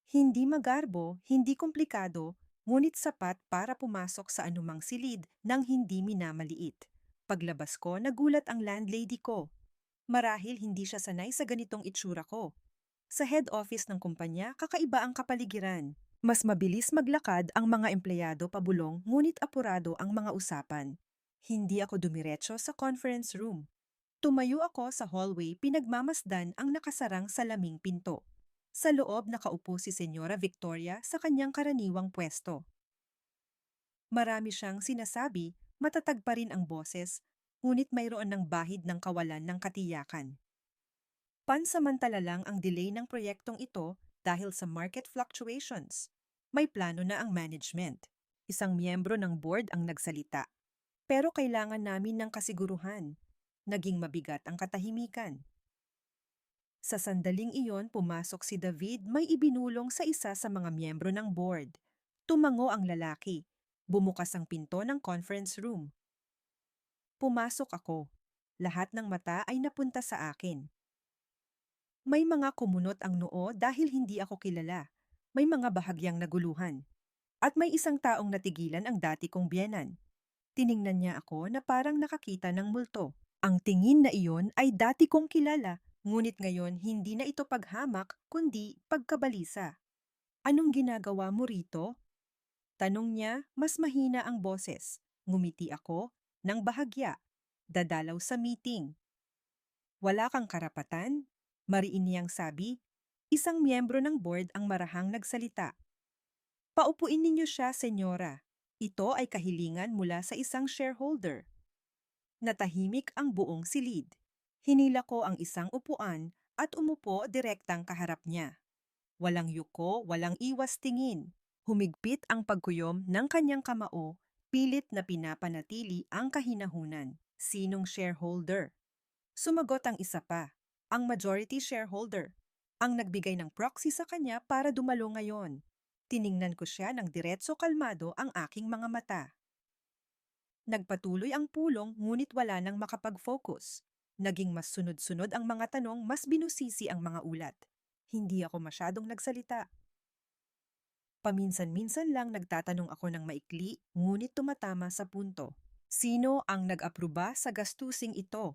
Hindi magarbo, hindi komplikado, ngunit sapat para pumasok sa anumang silid nang hindi minamaliit. Paglabas ko, nagulat ang landlady ko. Marahil hindi siya sanay sa ganitong itsura ko. Sa head office ng kumpanya, kakaiba ang kapaligiran. Mas mabilis maglakad ang mga empleyado pabulong ngunit apurado ang mga usapan. Hindi ako dumiretso sa conference room. Tumayo ako sa hallway pinagmamasdan ang nakasarang salaming pinto. Sa loob nakaupo si Senyora Victoria sa kanyang karaniwang pwesto. Marami siyang sinasabi, matatag pa rin ang boses, ngunit mayroon ng bahid ng kawalan ng katiyakan. Pansamantala lang ang delay ng proyektong ito dahil sa market fluctuations. May plano na ang management. Isang miyembro ng board ang nagsalita. Pero kailangan namin ng kasiguruhan. Naging mabigat ang katahimikan. Sa sandaling iyon, pumasok si David may ibinulong sa isa sa mga miyembro ng board. Tumango ang lalaki. Bumukas ang pinto ng conference room. Pumasok ako. Lahat ng mata ay napunta sa akin. May mga kumunot ang noo dahil hindi ako kilala. May mga bahagyang naguluhan. At may isang taong natigilan ang dati kong biyenan. Tiningnan niya ako na parang nakakita ng multo. Ang tingin na iyon ay dati kong kilala, ngunit ngayon hindi na ito paghamak kundi pagkabalisa. Anong ginagawa mo rito? Tanong niya, mas mahina ang boses. Ngumiti ako, ng bahagya. Dadalaw sa meeting. Wala kang karapatan? Mariin niyang sabi. Isang miyembro ng board ang marahang nagsalita. Paupuin ninyo siya, senyora. Ito ay kahilingan mula sa isang shareholder. Natahimik ang buong silid. Hinila ko ang isang upuan at umupo direktang kaharap niya. Walang yuko, walang iwas tingin. Humigpit ang pagkuyom ng kanyang kamao, pilit na pinapanatili ang kahinahunan. Sinong shareholder? Sumagot ang isa pa, ang majority shareholder, ang nagbigay ng proxy sa kanya para dumalo ngayon. Tiningnan ko siya ng diretso kalmado ang aking mga mata. Nagpatuloy ang pulong ngunit wala nang makapag-focus. Naging mas sunod-sunod ang mga tanong, mas binusisi ang mga ulat. Hindi ako masyadong nagsalita. Paminsan-minsan lang nagtatanong ako ng maikli, ngunit tumatama sa punto. Sino ang nag-apruba sa gastusing ito?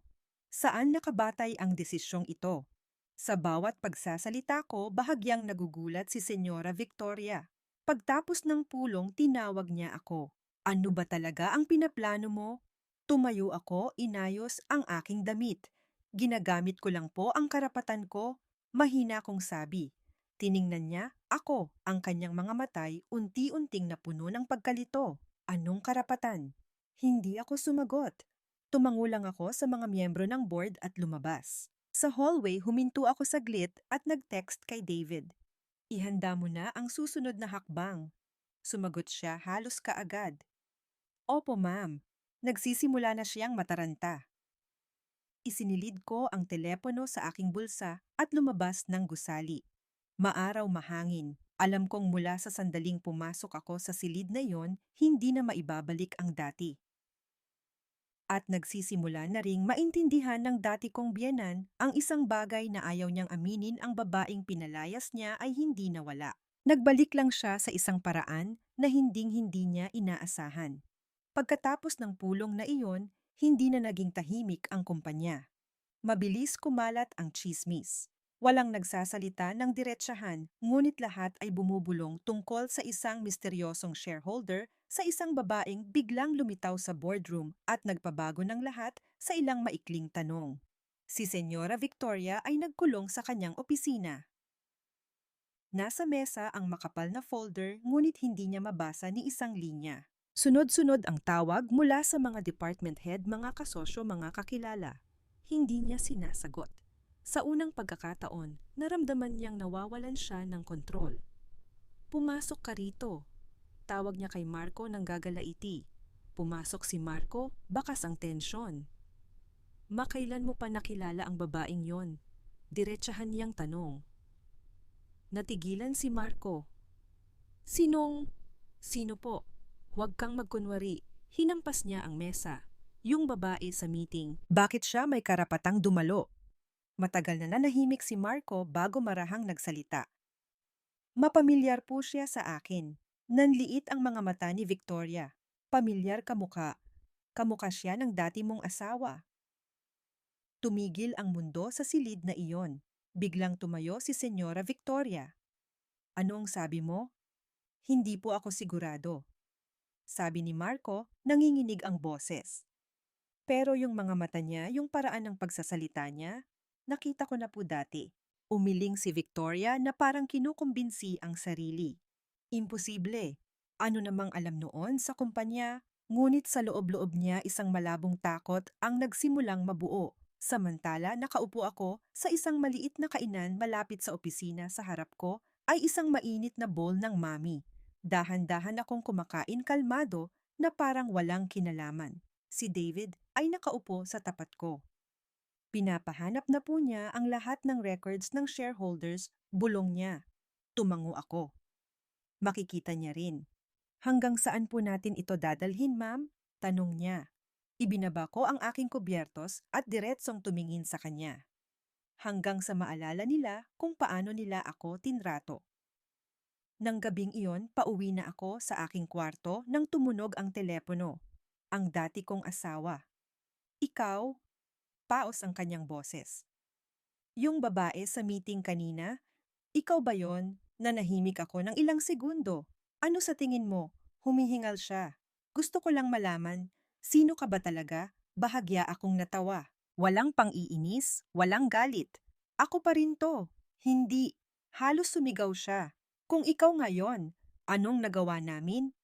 Saan nakabatay ang desisyong ito? Sa bawat pagsasalita ko, bahagyang nagugulat si Senyora Victoria. Pagtapos ng pulong, tinawag niya ako. Ano ba talaga ang pinaplano mo? Tumayo ako, inayos ang aking damit. Ginagamit ko lang po ang karapatan ko, mahina kong sabi. Tiningnan niya, ako, ang kanyang mga matay, unti-unting napuno ng pagkalito. Anong karapatan? Hindi ako sumagot. Tumango lang ako sa mga miyembro ng board at lumabas. Sa hallway, huminto ako saglit at nag-text kay David. Ihanda mo na ang susunod na hakbang. Sumagot siya halos kaagad. Opo, ma'am. Nagsisimula na siyang mataranta. Isinilid ko ang telepono sa aking bulsa at lumabas ng gusali. Maaraw mahangin. Alam kong mula sa sandaling pumasok ako sa silid na iyon, hindi na maibabalik ang dati. At nagsisimula na ring maintindihan ng dati kong biyenan ang isang bagay na ayaw niyang aminin, ang babaeng pinalayas niya ay hindi nawala. Nagbalik lang siya sa isang paraan na hinding-hindi niya inaasahan. Pagkatapos ng pulong na iyon, hindi na naging tahimik ang kumpanya. Mabilis kumalat ang tsismis. Walang nagsasalita ng diretsahan, ngunit lahat ay bumubulong tungkol sa isang misteryosong shareholder, sa isang babaeng biglang lumitaw sa boardroom at nagpabago ng lahat sa ilang maikling tanong. Si Senyora Victoria ay nagkulong sa kanyang opisina. Nasa mesa ang makapal na folder, ngunit hindi niya mabasa ni isang linya. Sunod-sunod ang tawag mula sa mga department head, mga kasosyo, mga kakilala. Hindi niya sinasagot. Sa unang pagkakataon, naramdaman niyang nawawalan siya ng kontrol. Pumasok ka rito. Tawag niya kay Marco ng gagalaiti. Pumasok si Marco, bakas ang tensyon. Makailan mo pa nakilala ang babaeng yon? Diretsahan niyang tanong. Natigilan si Marco. Sinong? Sino po? Huwag kang magkunwari. Hinampas niya ang mesa. Yung babae sa meeting. Bakit siya may karapatang dumalo? Matagal na nanahimik si Marco bago marahang nagsalita. Mapamilyar po siya sa akin. Nanliit ang mga mata ni Victoria. Pamilyar kamukha. Kamukha siya ng dati mong asawa. Tumigil ang mundo sa silid na iyon. Biglang tumayo si Senyora Victoria. Ano ang sabi mo? Hindi po ako sigurado. Sabi ni Marco, nanginginig ang boses. Pero yung mga mata niya, yung paraan ng pagsasalita niya, nakita ko na po dati. Umiling si Victoria na parang kinukumbinsi ang sarili. Imposible. Ano namang alam noon sa kumpanya, ngunit sa loob-loob niya isang malabong takot ang nagsimulang mabuo. Samantala nakaupo ako sa isang maliit na kainan malapit sa opisina sa harap ko ay isang mainit na bowl ng mami. Dahan-dahan akong kumakain kalmado na parang walang kinalaman. Si David ay nakaupo sa tapat ko. Pinapahanap na po niya ang lahat ng records ng shareholders, bulong niya. Tumango ako. Makikita niya rin. Hanggang saan po natin ito dadalhin, ma'am? Tanong niya. Ibinaba ko ang aking kubyertos at diretsong tumingin sa kanya. Hanggang sa maalala nila kung paano nila ako tinrato. Nang gabing iyon, pauwi na ako sa aking kwarto nang tumunog ang telepono. Ang dati kong asawa. Ikaw? Paos ang kanyang boses. Yung babae sa meeting kanina? Ikaw ba yon? Nanahimik ako ng ilang segundo. Ano sa tingin mo? Humihingal siya. Gusto ko lang malaman, sino ka ba talaga? Bahagya akong natawa. Walang pang-iinis, walang galit. Ako pa rin to. Hindi. Halos sumigaw siya. Kung ikaw ngayon, anong nagawa namin?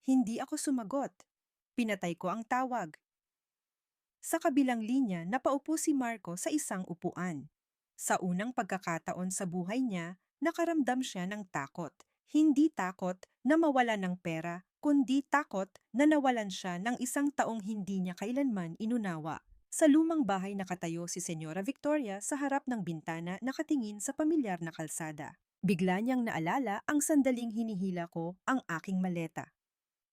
Hindi ako sumagot. Pinatay ko ang tawag. Sa kabilang linya, napaupo si Marco sa isang upuan. Sa unang pagkakataon sa buhay niya, nakaramdam siya ng takot. Hindi takot na mawalan ng pera, kundi takot na nawalan siya ng isang taong hindi niya kailanman inunawa. Sa lumang bahay nakatayo si Senyora Victoria sa harap ng bintana nakatingin sa pamilyar na kalsada. Bigla niyang naalala ang sandaling hinihila ko ang aking maleta.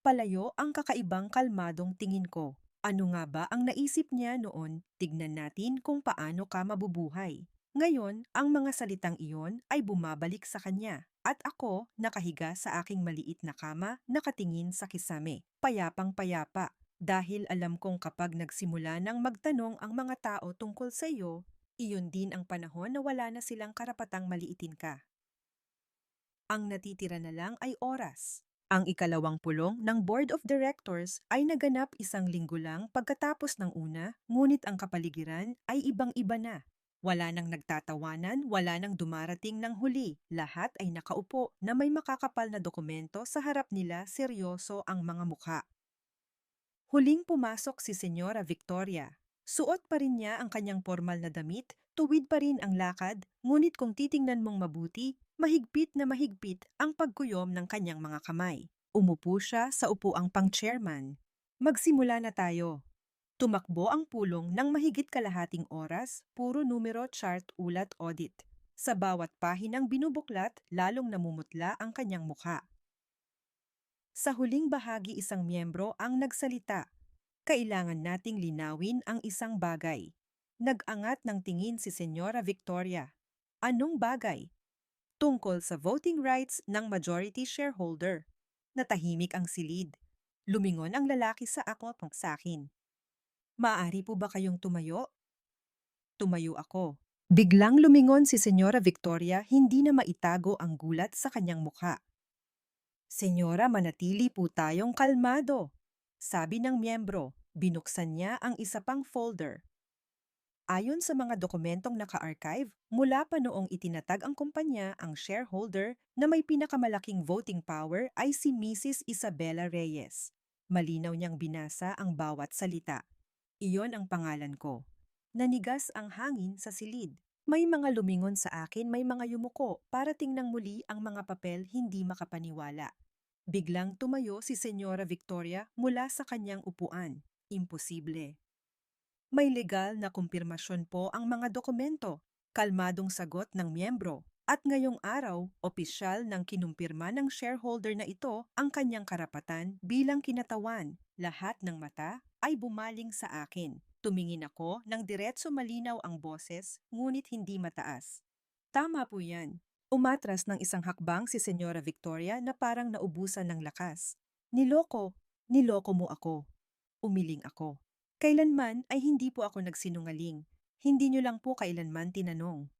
Palayo ang kakaibang kalmadong tingin ko. Ano nga ba ang naisip niya noon? Tignan natin kung paano ka mabubuhay. Ngayon, ang mga salitang iyon ay bumabalik sa kanya at ako nakahiga sa aking maliit na kama nakatingin sa kisame. Payapang-payapa dahil alam kong kapag nagsimula ng magtanong ang mga tao tungkol sa iyo, iyon din ang panahon na wala na silang karapatang maliitin ka. Ang natitira na lang ay oras. Ang ikalawang pulong ng Board of Directors ay naganap isang linggo lang pagkatapos ng una, ngunit ang kapaligiran ay ibang-iba na. Wala nang nagtatawanan, wala nang dumarating ng huli. Lahat ay nakaupo na may makakapal na dokumento sa harap nila, seryoso ang mga mukha. Huling pumasok si Senyora Victoria. Suot pa rin niya ang kanyang formal na damit, tuwid pa rin ang lakad, ngunit kung titingnan mong mabuti, mahigpit na mahigpit ang pagkuyom ng kanyang mga kamay. Umupo siya sa upuang pang-chairman. Magsimula na tayo. Tumakbo ang pulong ng mahigit kalahating oras, puro numero, chart, ulat, audit. Sa bawat pahinang binubuklat, lalong namumutla ang kanyang mukha. Sa huling bahagi isang miyembro ang nagsalita. Kailangan nating linawin ang isang bagay. Nag-angat ng tingin si Senyora Victoria. Anong bagay? Tungkol sa voting rights ng majority shareholder. Natahimik ang silid. Lumingon ang lalaki sa ako sa akin. Maaari po ba kayong tumayo? Tumayo ako. Biglang lumingon si Senyora Victoria, hindi na maitago ang gulat sa kanyang mukha. Senyora, manatili po tayong kalmado. Sabi ng miyembro, binuksan niya ang isa pang folder. Ayon sa mga dokumentong naka-archive, mula pa noong itinatag ang kumpanya, ang shareholder na may pinakamalaking voting power ay si Mrs. Isabella Reyes. Malinaw niyang binasa ang bawat salita. Iyon ang pangalan ko. Nanigas ang hangin sa silid. May mga lumingon sa akin, may mga yumuko para tingnang muli ang mga papel, hindi makapaniwala. Biglang tumayo si Senyora Victoria mula sa kanyang upuan. Imposible. May legal na kumpirmasyon po ang mga dokumento. Kalmadong sagot ng miyembro. At ngayong araw, opisyal ng kinumpirma ng shareholder na ito ang kanyang karapatan bilang kinatawan. Lahat ng mata ay bumaling sa akin. Tumingin ako ng diretso malinaw ang boses, ngunit hindi mataas. Tama po yan. Umatras ng isang hakbang si Senyora Victoria na parang naubusan ng lakas. Niloko, niloko mo ako. Umiling ako. Kailanman ay hindi po ako nagsinungaling. Hindi niyo lang po kailanman tinanong.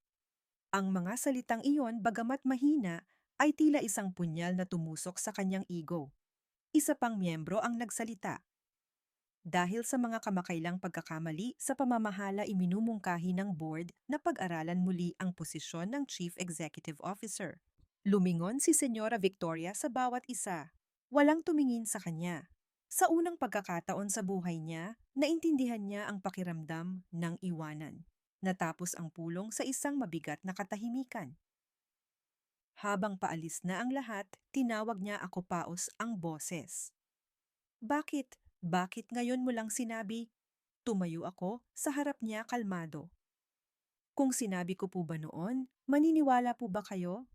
Ang mga salitang iyon, bagamat mahina, ay tila isang punyal na tumusok sa kanyang ego. Isa pang miyembro ang nagsalita. Dahil sa mga kamakailang pagkakamali sa pamamahala iminumungkahi ng board na pag-aralan muli ang posisyon ng Chief Executive Officer. Lumingon si Senyora Victoria sa bawat isa. Walang tumingin sa kanya. Sa unang pagkakataon sa buhay niya, naintindihan niya ang pakiramdam ng iwanan. Natapos ang pulong sa isang mabigat na katahimikan. Habang paalis na ang lahat, tinawag niya ako paos ang boses. Bakit? Bakit ngayon mo lang sinabi? Tumayo ako, sa harap niya kalmado. Kung sinabi ko po ba noon, maniniwala po ba kayo?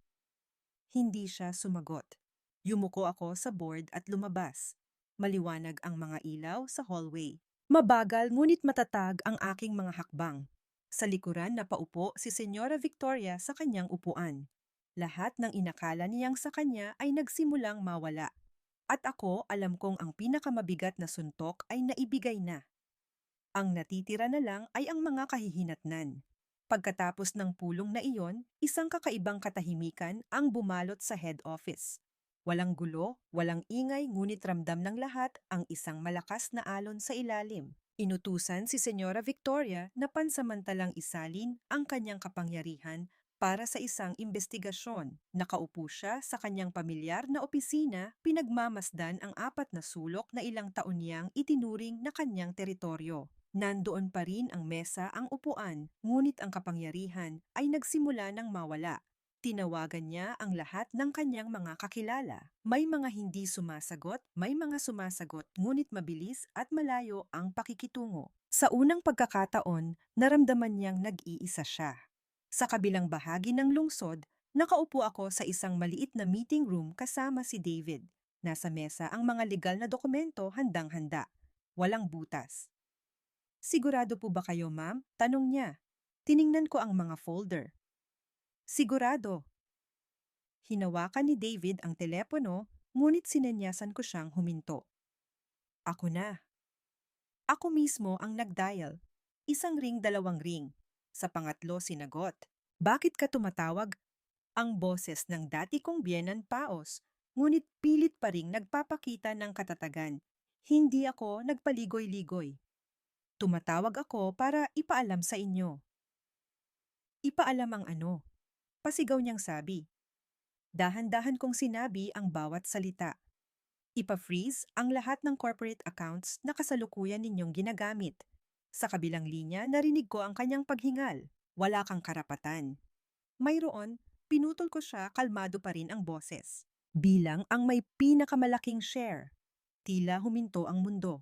Hindi siya sumagot. Yumuko ako sa board at lumabas. Maliwanag ang mga ilaw sa hallway. Mabagal ngunit matatag ang aking mga hakbang. Sa likuran napaupo si Senyora Victoria sa kanyang upuan. Lahat ng inakala niyang sa kanya ay nagsimulang mawala. At ako, alam kong ang pinakamabigat na suntok ay naibigay na. Ang natitira na lang ay ang mga kahihinatnan. Pagkatapos ng pulong na iyon, isang kakaibang katahimikan ang bumalot sa head office. Walang gulo, walang ingay, ngunit ramdam ng lahat ang isang malakas na alon sa ilalim. Inutusan si Senyora Victoria na pansamantalang isalin ang kanyang kapangyarihan para sa isang investigasyon. Nakaupo siya sa kanyang pamilyar na opisina, pinagmamasdan ang 4 na sulok na ilang taon niyang itinuring na kanyang teritoryo. Nandoon pa rin ang mesa, ang upuan, ngunit ang kapangyarihan ay nagsimula ng mawala. Tinawagan niya ang lahat ng kanyang mga kakilala. May mga hindi sumasagot, may mga sumasagot, ngunit mabilis at malayo ang pakikitungo. Sa unang pagkakataon, naramdaman niyang nag-iisa siya. Sa kabilang bahagi ng lungsod, nakaupo ako sa isang maliit na meeting room kasama si David. Nasa mesa ang mga legal na dokumento handang-handa. Walang butas. Sigurado po ba kayo, ma'am? Tanong niya. Tiningnan ko ang mga folder. Sigurado. Hinawakan ni David ang telepono, ngunit sinenyasan ko siyang huminto. Ako na. Ako mismo ang nag-dial. Isang ring, 2 ring. Sa pangatlo sinagot. Bakit ka tumatawag? Ang boses ng dati kong biyenan paos, ngunit pilit pa ring nagpapakita ng katatagan. Hindi ako nagpaligoy-ligoy. Tumatawag ako para ipaalam sa inyo. Ipaalam ang ano? Pasigaw niyang sabi. Dahan-dahan kong sinabi ang bawat salita. Ipa-freeze ang lahat ng corporate accounts na kasalukuyan ninyong ginagamit. Sa kabilang linya, narinig ko ang kanyang paghingal. Wala kang karapatan. Mayroon, pinutol ko siya, kalmado pa rin ang boses. Bilang ang may pinakamalaking share. Tila huminto ang mundo.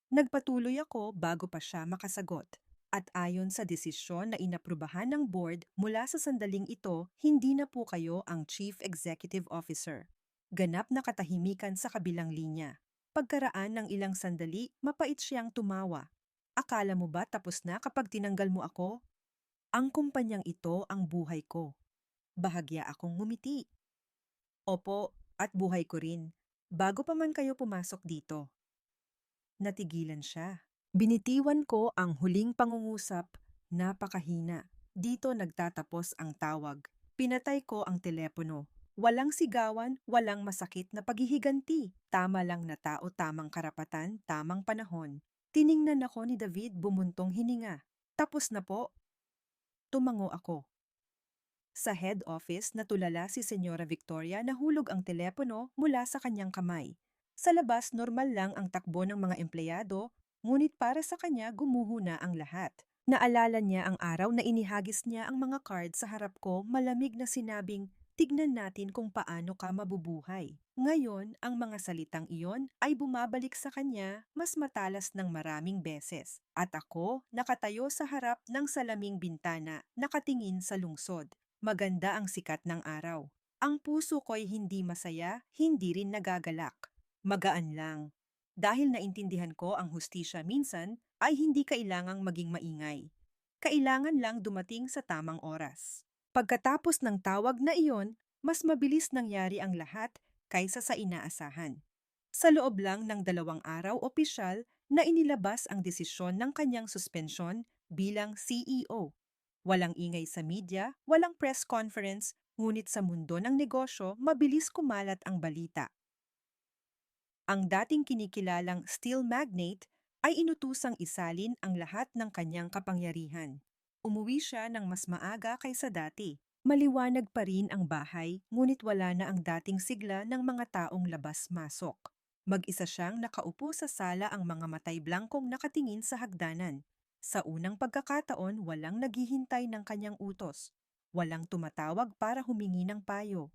Nagpatuloy ako bago pa siya makasagot. At ayon sa desisyon na inaprubahan ng board mula sa sandaling ito, hindi na po kayo ang Chief Executive Officer. Ganap na katahimikan sa kabilang linya. Pagkaraan ng ilang sandali, mapait siyang tumawa. Akala mo ba tapos na kapag tinanggal mo ako? Ang kumpanyang ito ang buhay ko. Bahagya akong ngumiti. Opo, at buhay ko rin. Bago pa man kayo pumasok dito. Natigilan siya. Binitiwan ko ang huling pangungusap, napakahina. Dito nagtatapos ang tawag. Pinatay ko ang telepono. Walang sigawan, walang masakit na paghihiganti. Tama lang na tao, tamang karapatan, tamang panahon. Tiningnan ako ni David, bumuntong hininga. Tapos na po. Tumango ako. Sa head office, natulala si Senyora Victoria, nahulog ang telepono mula sa kanyang kamay. Sa labas, normal lang ang takbo ng mga empleyado, ngunit para sa kanya gumuho na ang lahat. Naalala niya ang araw na inihagis niya ang mga card sa harap ko, malamig na sinabing, tignan natin kung paano ka mabubuhay. Ngayon, ang mga salitang iyon ay bumabalik sa kanya mas matalas ng maraming beses. At ako, nakatayo sa harap ng salaming bintana, nakatingin sa lungsod. Maganda ang sikat ng araw. Ang puso ko'y hindi masaya, hindi rin nagagalak. Magaan lang. Dahil naintindihan ko ang hustisya minsan, ay hindi kailangang maging maingay. Kailangan lang dumating sa tamang oras. Pagkatapos ng tawag na iyon, mas mabilis nangyari ang lahat kaysa sa inaasahan. Sa loob lang ng 2 araw opisyal na inilabas ang desisyon ng kanyang suspensyon bilang CEO. Walang ingay sa media, walang press conference, ngunit sa mundo ng negosyo, mabilis kumalat ang balita. Ang dating kinikilalang steel magnate ay inutusang isalin ang lahat ng kanyang kapangyarihan. Umuwi siya ng mas maaga kaysa dati. Maliwanag pa rin ang bahay, ngunit wala na ang dating sigla ng mga taong labas-masok. Mag-isa siyang nakaupo sa sala, ang mga matay blankong nakatingin sa hagdanan. Sa unang pagkakataon, walang naghihintay ng kanyang utos. Walang tumatawag para humingi ng payo.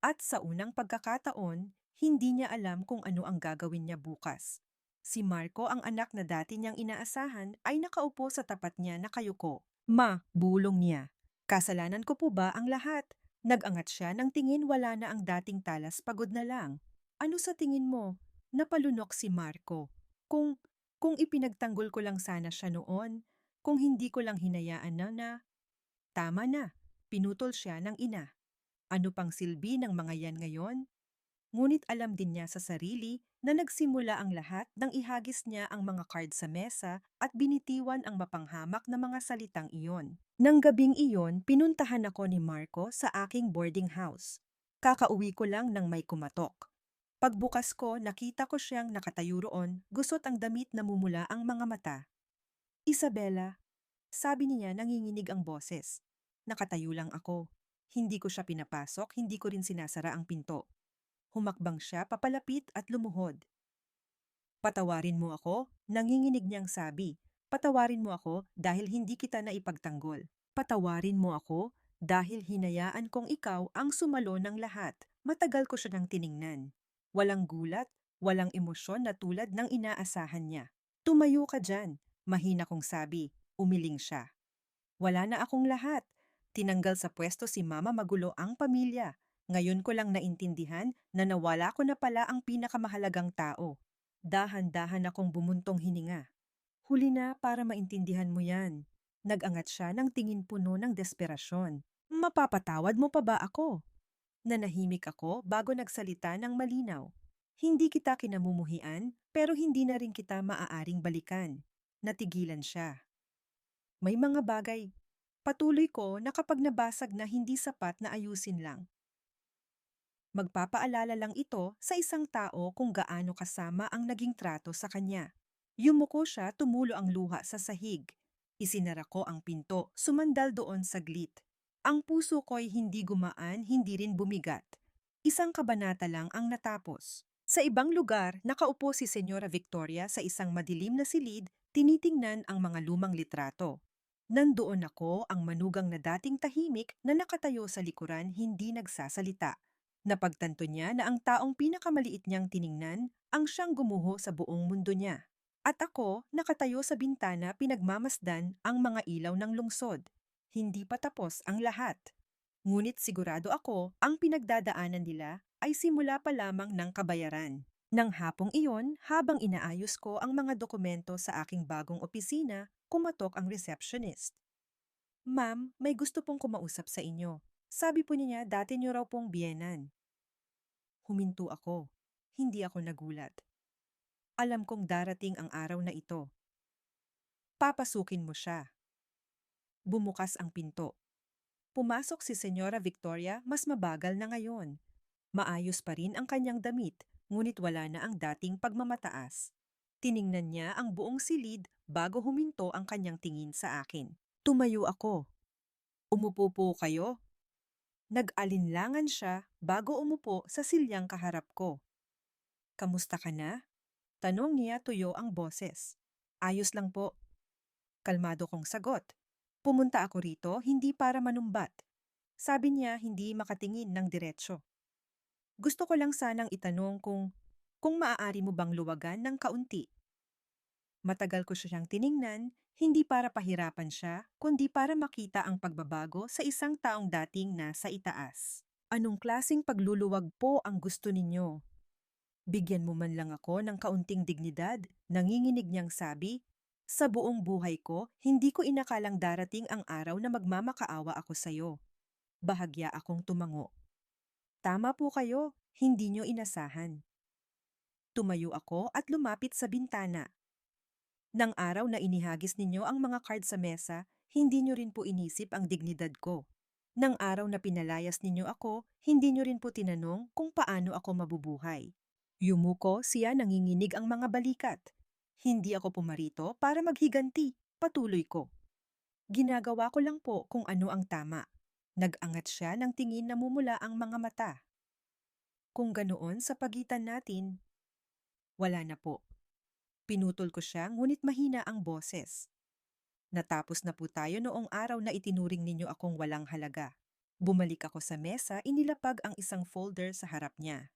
At sa unang pagkakataon, hindi niya alam kung ano ang gagawin niya bukas. Si Marco, ang anak na dati niyang inaasahan, ay nakaupo sa tapat niya nakayuko. Ma, bulong niya. Kasalanan ko po ba ang lahat? Nag-angat siya ng tingin, wala na ang dating talas, pagod na lang. Ano sa tingin mo? Napalunok si Marco. Kung ipinagtanggol ko lang sana siya noon, kung hindi ko lang hinayaan na, tama na. Pinutol siya ng ina. Ano pang silbi ng mga yan ngayon? Ngunit alam din niya sa sarili na nagsimula ang lahat nang ihagis niya ang mga card sa mesa at binitiwan ang mapanghamak na mga salitang iyon. Nang gabing iyon, pinuntahan ako ni Marco sa aking boarding house. Kakauwi ko lang nang may kumatok. Pagbukas ko, nakita ko siyang nakatayo roon, gusot ang damit, namumula ang mga mata. Isabela, sabi niya, nanginginig ang boses. Nakatayo lang ako. Hindi ko siya pinapasok, hindi ko rin sinasara ang pinto. Humakbang siya papalapit at lumuhod. Patawarin mo ako, nanginginig niyang sabi. Patawarin mo ako dahil hindi kita naipagtanggol. Patawarin mo ako dahil hinayaan kong ikaw ang sumalo ng lahat. Matagal ko siya nang tiningnan. Walang gulat, walang emosyon na tulad ng inaasahan niya. Tumayo ka dyan, mahina kong sabi. Umiling siya. Wala na akong lahat. Tinanggal sa pwesto si Mama, magulo ang pamilya. Ngayon ko lang naintindihan na nawala ko na pala ang pinakamahalagang tao. Dahan-dahan akong bumuntong hininga. Huli na para maintindihan mo yan. Nag-angat siya ng tingin puno ng desperasyon. Mapapatawad mo pa ba ako? Nanahimik ako bago nagsalita ng malinaw. Hindi kita kinamumuhian, pero hindi na rin kita maaaring balikan. Natigilan siya. May mga bagay. Patuloy ko na kapag nabasag na, hindi sapat na ayusin lang. Magpapaalala lang ito sa isang tao kung gaano kasama ang naging trato sa kanya. Yumuko siya, tumulo ang luha sa sahig. Isinara ko ang pinto, sumandal doon saglit. Ang puso ko'y hindi gumaan, hindi rin bumigat. Isang kabanata lang ang natapos. Sa ibang lugar, nakaupo si Senyora Victoria sa isang madilim na silid, tinitingnan ang mga lumang litrato. Nandoon ako, ang manugang na dating tahimik na nakatayo sa likuran, hindi nagsasalita. Napagtanto niya na ang taong pinakamaliit niyang tiningnan ang siyang gumuho sa buong mundo niya. At ako, nakatayo sa bintana, pinagmamasdan ang mga ilaw ng lungsod. Hindi pa tapos ang lahat. Ngunit sigurado ako, ang pinagdadaanan nila ay simula pa lamang ng kabayaran. Nang hapong iyon, habang inaayos ko ang mga dokumento sa aking bagong opisina, kumatok ang receptionist. Ma'am, may gusto pong kumausap sa inyo. Sabi po niya dati niyo raw pong biyenan. Huminto ako. Hindi ako nagulat. Alam kong darating ang araw na ito. Papasukin mo siya. Bumukas ang pinto. Pumasok si Senyora Victoria, mas mabagal na ngayon. Maayos pa rin ang kanyang damit, ngunit wala na ang dating pagmamataas. Tiningnan niya ang buong silid bago huminto ang kanyang tingin sa akin. Tumayo ako. Umupo po kayo. Nag-alinlangan siya bago umupo sa silyang kaharap ko. Kamusta ka na? Tanong niya, tuyo ang boses. Ayos lang po. Kalmado kong sagot. Pumunta ako rito hindi para manumbat. Sabi niya, hindi makatingin ng diretsyo. Gusto ko lang sanang itanong kung maaari mo bang luwagan ng kaunti. Matagal ko siyang tiningnan, hindi para pahirapan siya, kundi para makita ang pagbabago sa isang taong dating nasa itaas. Anong klasing pagluluwag po ang gusto ninyo? Bigyan mo man lang ako ng kaunting dignidad, nanginginig niyang sabi. Sa buong buhay ko, hindi ko inakalang darating ang araw na magmamakaawa ako sa'yo. Bahagya akong tumango. Tama po kayo, hindi niyo inasahan. Tumayo ako at lumapit sa bintana. Nang araw na inihagis ninyo ang mga card sa mesa, hindi niyo rin po inisip ang dignidad ko. Nang araw na pinalayas ninyo ako, hindi niyo rin po tinanong kung paano ako mabubuhay. Yumuko siya nanginginig ang mga balikat. Hindi ako pumarito para maghiganti, patuloy ko. Ginagawa ko lang po kung ano ang tama. Nag-angat siya ng tingin na mumula ang mga mata. Kung ganoon sa pagitan natin, wala na po. Pinutol ko siya ngunit mahina ang boses. Natapos na po tayo noong araw na itinuring ninyo akong walang halaga. Bumalik ako sa mesa, inilapag ang isang folder sa harap niya.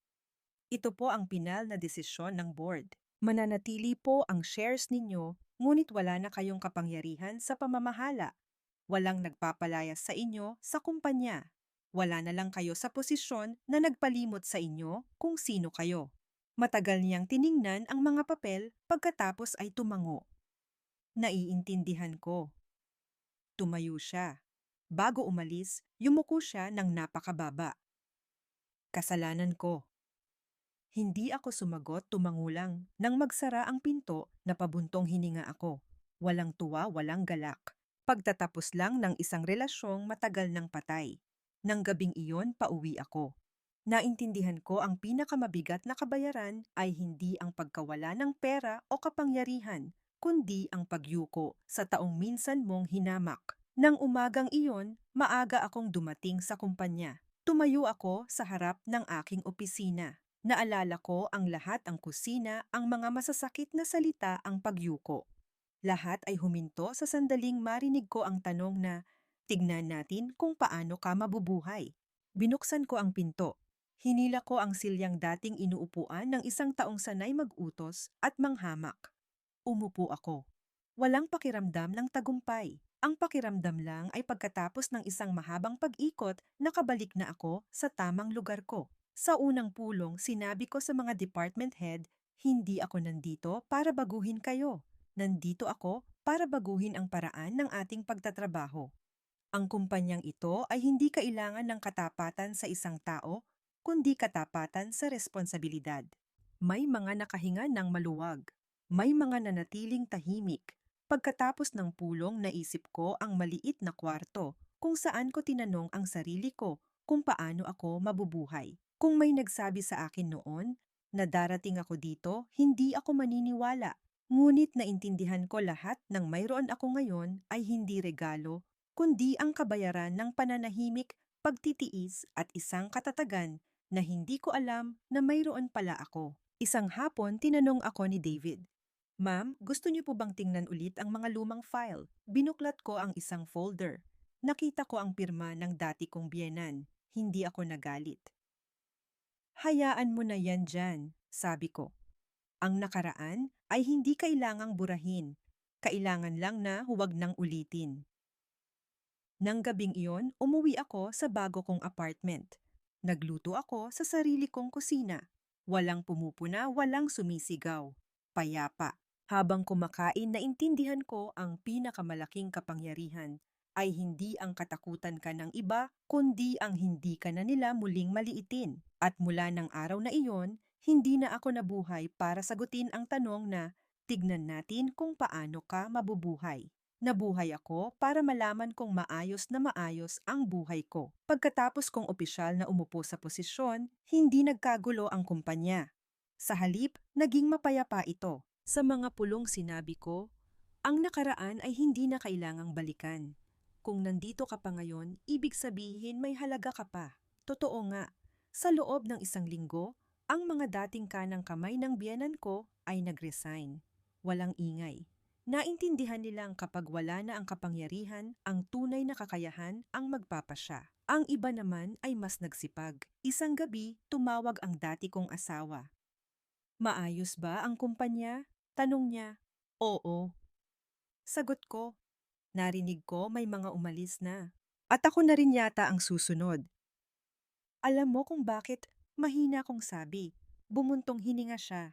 Ito po ang pinal na desisyon ng board. Mananatili po ang shares ninyo, ngunit wala na kayong kapangyarihan sa pamamahala. Walang nagpapalayas sa inyo sa kumpanya. Wala na lang kayo sa posisyon na nagpalimot sa inyo kung sino kayo. Matagal niyang tiningnan ang mga papel pagkatapos ay tumango. Naiintindihan ko. Tumayo siya. Bago umalis, yumuko siya ng napakababa. Kasalanan ko. Hindi ako sumagot, tumango lang. Nang magsara ang pinto, napabuntong hininga ako. Walang tuwa, walang galak. Pagtatapos lang ng isang relasyong matagal nang patay. Nang gabing iyon, pauwi ako. Naintindihan ko ang pinakamabigat na kabayaran ay hindi ang pagkawala ng pera o kapangyarihan, kundi ang pagyuko sa taong minsan mong hinamak. Nang umagang iyon, maaga akong dumating sa kumpanya. Tumayo ako sa harap ng aking opisina. Naalala ko ang lahat, ang kusina, ang mga masasakit na salita, ang pagyuko. Lahat ay huminto sa sandaling marinig ko ang tanong na, tignan natin kung paano ka mabubuhay. Binuksan ko ang pinto. Hinila ko ang silyang dating inuupuan ng isang taong sanay mag-utos at manghamak. Umupo ako. Walang pakiramdam ng tagumpay. Ang pakiramdam lang ay pagkatapos ng isang mahabang pag-ikot, nakabalik na ako sa tamang lugar ko. Sa unang pulong, sinabi ko sa mga department head, hindi ako nandito para baguhin kayo. Nandito ako para baguhin ang paraan ng ating pagtatrabaho. Ang kumpanyang ito ay hindi kailangan ng katapatan sa isang tao, kundi katapatan sa responsibilidad. May mga nakahinga ng maluwag. May mga nanatiling tahimik. Pagkatapos ng pulong, naisip ko ang maliit na kwarto kung saan ko tinanong ang sarili ko kung paano ako mabubuhay. Kung may nagsabi sa akin noon na darating ako dito, hindi ako maniniwala. Ngunit naintindihan ko lahat ng mayroon ako ngayon ay hindi regalo, kundi ang kabayaran ng pananahimik, pagtitiis at isang katatagan na hindi ko alam na mayroon pala ako. Isang hapon, tinanong ako ni David, Ma'am, gusto niyo po bang tingnan ulit ang mga lumang file? Binuklat ko ang isang folder. Nakita ko ang pirma ng dati kong biyenan. Hindi ako nagalit. Hayaan mo na yan dyan, sabi ko. Ang nakaraan ay hindi kailangang burahin. Kailangan lang na huwag nang ulitin. Nang gabing iyon, umuwi ako sa bago kong apartment. Nagluto ako sa sarili kong kusina. Walang pumupuna, walang sumisigaw. Payapa. Habang kumakain, naintindihan ko ang pinakamalaking kapangyarihan ay hindi ang katakutan ka ng iba, kundi ang hindi ka na nila muling maliitin. At mula ng araw na iyon, hindi na ako nabuhay para sagutin ang tanong na, tignan natin kung paano ka mabubuhay. Nabuhay ako para malaman kong maayos na maayos ang buhay ko. Pagkatapos kong opisyal na umupo sa posisyon, hindi nagkagulo ang kumpanya. Sa halip, naging mapayapa ito. Sa mga pulong sinabi ko, ang nakaraan ay hindi na kailangang balikan. Kung nandito ka pa ngayon, ibig sabihin may halaga ka pa. Totoo nga, sa loob ng isang linggo, ang mga dating kanang kamay ng biyenan ko ay nag-resign. Walang ingay. Naintindihan nilang kapag wala na ang kapangyarihan, ang tunay na kakayahan ang magpapasya. Ang iba naman ay mas nagsipag. Isang gabi, tumawag ang dati kong asawa. Maayos ba ang kumpanya? Tanong niya. Oo, sagot ko. Narinig ko may mga umalis na. At ako na rin yata ang susunod. Alam mo kung bakit mahina kong sabi. Bumuntong hininga siya.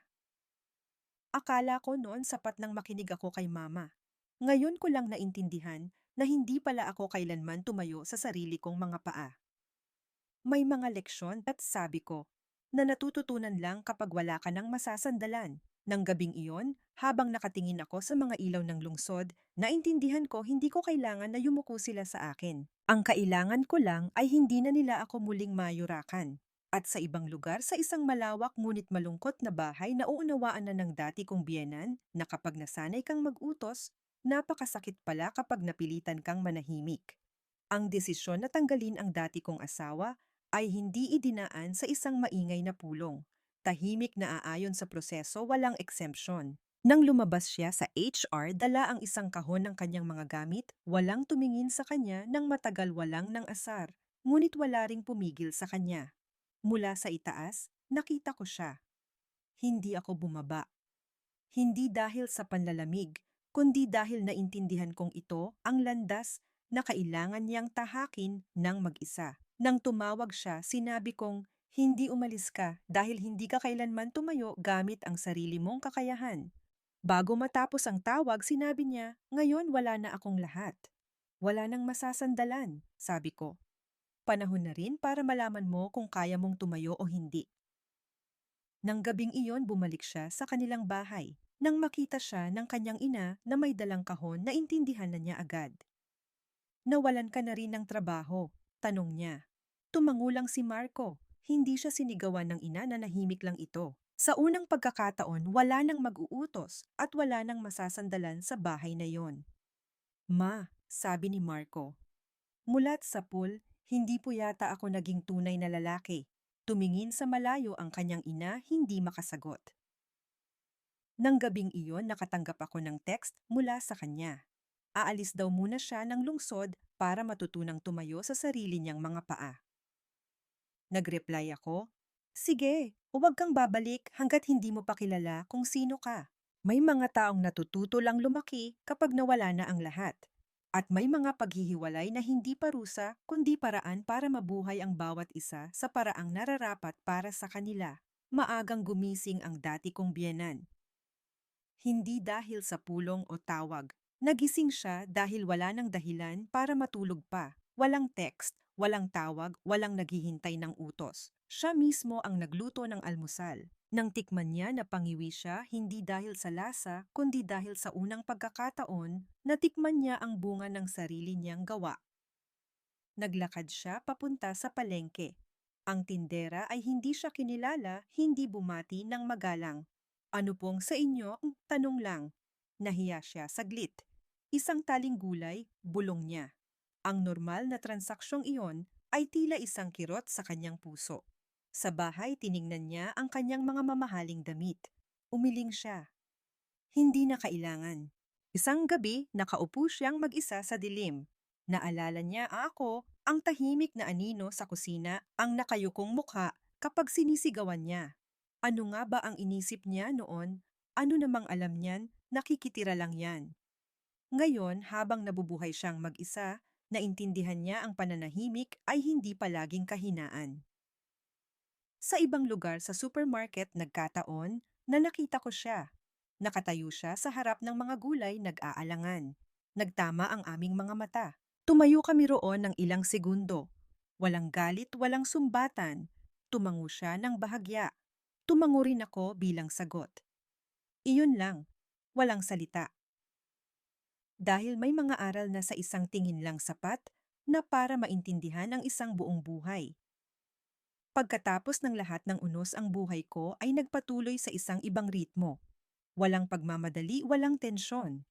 Akala ko noon sapat nang makinig ako kay mama. Ngayon ko lang naintindihan na hindi pala ako kailanman tumayo sa sarili kong mga paa. May mga leksyon at sabi ko na natututunan lang kapag wala ka ng masasandalan. Nang gabing iyon, habang nakatingin ako sa mga ilaw ng lungsod, naintindihan ko hindi ko kailangan na yumuko sila sa akin. Ang kailangan ko lang ay hindi na nila ako muling mayurakan. At sa ibang lugar sa isang malawak ngunit malungkot na bahay nauunawaan na ng dati kong biyenan na kapag nasanay kang mag-utos, napakasakit pala kapag napilitan kang manahimik. Ang desisyon na tanggalin ang dati kong asawa ay hindi idinaan sa isang maingay na pulong. Tahimik na aayon sa proseso, walang exemption. Nang lumabas siya sa HR, dala ang isang kahon ng kanyang mga gamit, walang tumingin sa kanya nang matagal walang ng asar. Ngunit wala ring pumigil sa kanya. Mula sa itaas, nakita ko siya. Hindi ako bumaba. Hindi dahil sa panlalamig, kundi dahil naintindihan kong ito ang landas na kailangan niyang tahakin ng mag-isa. Nang tumawag siya, sinabi kong, hindi umalis ka dahil hindi ka kailanman tumayo gamit ang sarili mong kakayahan. Bago matapos ang tawag, sinabi niya, ngayon wala na akong lahat. Wala nang masasandalan, sabi ko. Panahon na rin para malaman mo kung kaya mong tumayo o hindi. Nang gabing iyon bumalik siya sa kanilang bahay. Nang makita siya ng kanyang ina na may dalang kahon, naintindihan na niya agad. Nawalan ka na rin ng trabaho, tanong niya. Tumangulang si Marco, hindi siya sinigawan ng ina na nahimik lang ito. Sa unang pagkakataon, wala nang mag-uutos at wala nang masasandalan sa bahay na yon. Ma, sabi ni Marco, mulat sa pool, hindi po yata ako naging tunay na lalaki. Tumingin sa malayo ang kanyang ina, hindi makasagot. Nang gabing iyon, nakatanggap ako ng text mula sa kanya. Aalis daw muna siya ng lungsod para matutunang tumayo sa sarili niyang mga paa. Nag-reply ako, sige, huwag kang babalik hanggat hindi mo pa kilala kung sino ka. May mga taong natututo lang lumaki kapag nawala na ang lahat. At may mga paghihiwalay na hindi parusa kundi paraan para mabuhay ang bawat isa sa paraang nararapat para sa kanila. Maagang gumising ang dati kong biyenan. Hindi dahil sa pulong o tawag. Nagising siya dahil wala ng dahilan para matulog pa. Walang text, walang tawag, walang naghihintay ng utos. Siya mismo ang nagluto ng almusal. Nang tikman niya, napangiwi siya hindi dahil sa lasa, kundi dahil sa unang pagkakataon, natikman niya ang bunga ng sarili niyang gawa. Naglakad siya papunta sa palengke. Ang tindera ay hindi siya kinilala, hindi bumati ng magalang. Ano pong sa inyo? Tanong lang. Nahiya siya saglit. Isang taling gulay, bulong niya. Ang normal na transaksyong iyon ay tila isang kirot sa kanyang puso. Sa bahay, tiningnan niya ang kanyang mga mamahaling damit. Umiling siya. Hindi na kailangan. Isang gabi, nakaupo siyang mag-isa sa dilim. Naalala niya ako, ang tahimik na anino sa kusina, ang nakayukong mukha kapag sinisigawan niya. Ano nga ba ang inisip niya noon? Ano namang alam niyan? Nakikitira lang yan. Ngayon, habang nabubuhay siyang mag-isa, naintindihan niya ang pananahimik ay hindi palaging kahinaan. Sa ibang lugar sa supermarket nagkataon na nakita ko siya. Nakatayo siya sa harap ng mga gulay nag-aalangan. Nagtama ang aming mga mata. Tumayo kami roon ng ilang segundo. Walang galit, walang sumbatan. Tumango siya ng bahagya. Tumango rin ako bilang sagot. Iyon lang. Walang salita. Dahil may mga aral na sa isang tingin lang sapat na para maintindihan ang isang buong buhay. Pagkatapos ng lahat ng unos ang buhay ko ay nagpatuloy sa isang ibang ritmo. Walang pagmamadali, walang tensyon.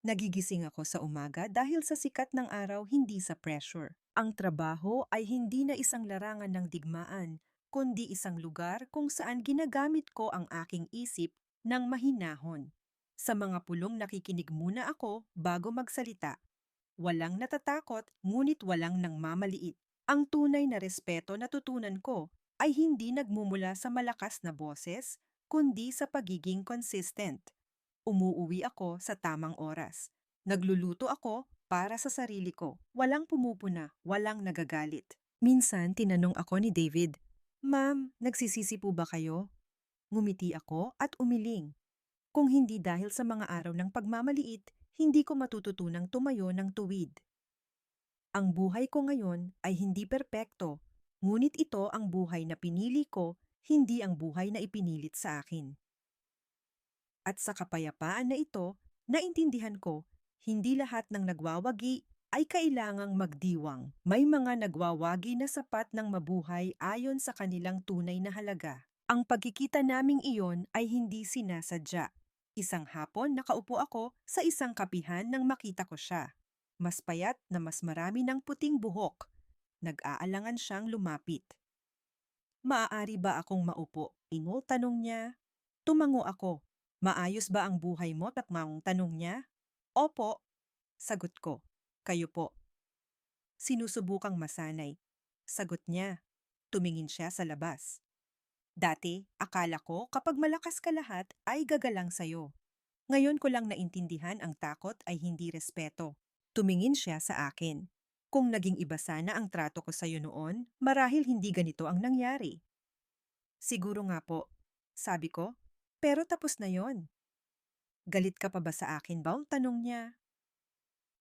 Nagigising ako sa umaga dahil sa sikat ng araw, hindi sa pressure. Ang trabaho ay hindi na isang larangan ng digmaan, kundi isang lugar kung saan ginagamit ko ang aking isip ng mahinahon. Sa mga pulong nakikinig muna ako bago magsalita. Walang natatakot, ngunit walang nangmamaliit. Ang tunay na respeto na tutunan ko ay hindi nagmumula sa malakas na boses, kundi sa pagiging consistent. Umuuwi ako sa tamang oras. Nagluluto ako para sa sarili ko. Walang pumupuna, walang nagagalit. Minsan tinanong ako ni David, "Ma'am, nagsisisi po ba kayo?" Ngumiti ako at umiling. Kung hindi dahil sa mga araw ng pagmamaliit, hindi ko matututunang tumayo ng tuwid. Ang buhay ko ngayon ay hindi perpekto, ngunit ito ang buhay na pinili ko, hindi ang buhay na ipinilit sa akin. At sa kapayapaan na ito, naintindihan ko, hindi lahat ng nagwawagi ay kailangang magdiwang. May mga nagwawagi na sapat ng mabuhay ayon sa kanilang tunay na halaga. Ang pagkikita naming iyon ay hindi sinasadya. Isang hapon nakaupo ako sa isang kapihan nang makita ko siya. Mas payat na mas marami ng puting buhok. Nag-aalangan siyang lumapit. "Maaari ba akong maupo?" Tanong niya. Tumango ako. "Maayos ba ang buhay mo?" Tanong niya. "Opo," sagot ko. "Kayo po?" "Sinusubukang masanay," sagot niya. Tumingin siya sa labas. "Dati, akala ko kapag malakas ka lahat ay gagalang sa'yo. Ngayon ko lang naintindihan ang takot ay hindi respeto." Tumingin siya sa akin. "Kung naging iba sana ang trato ko sa'yo noon, marahil hindi ganito ang nangyari." "Siguro nga po," sabi ko. "Pero tapos na yon." "Galit ka pa ba sa akin, Baw?" Tanong niya.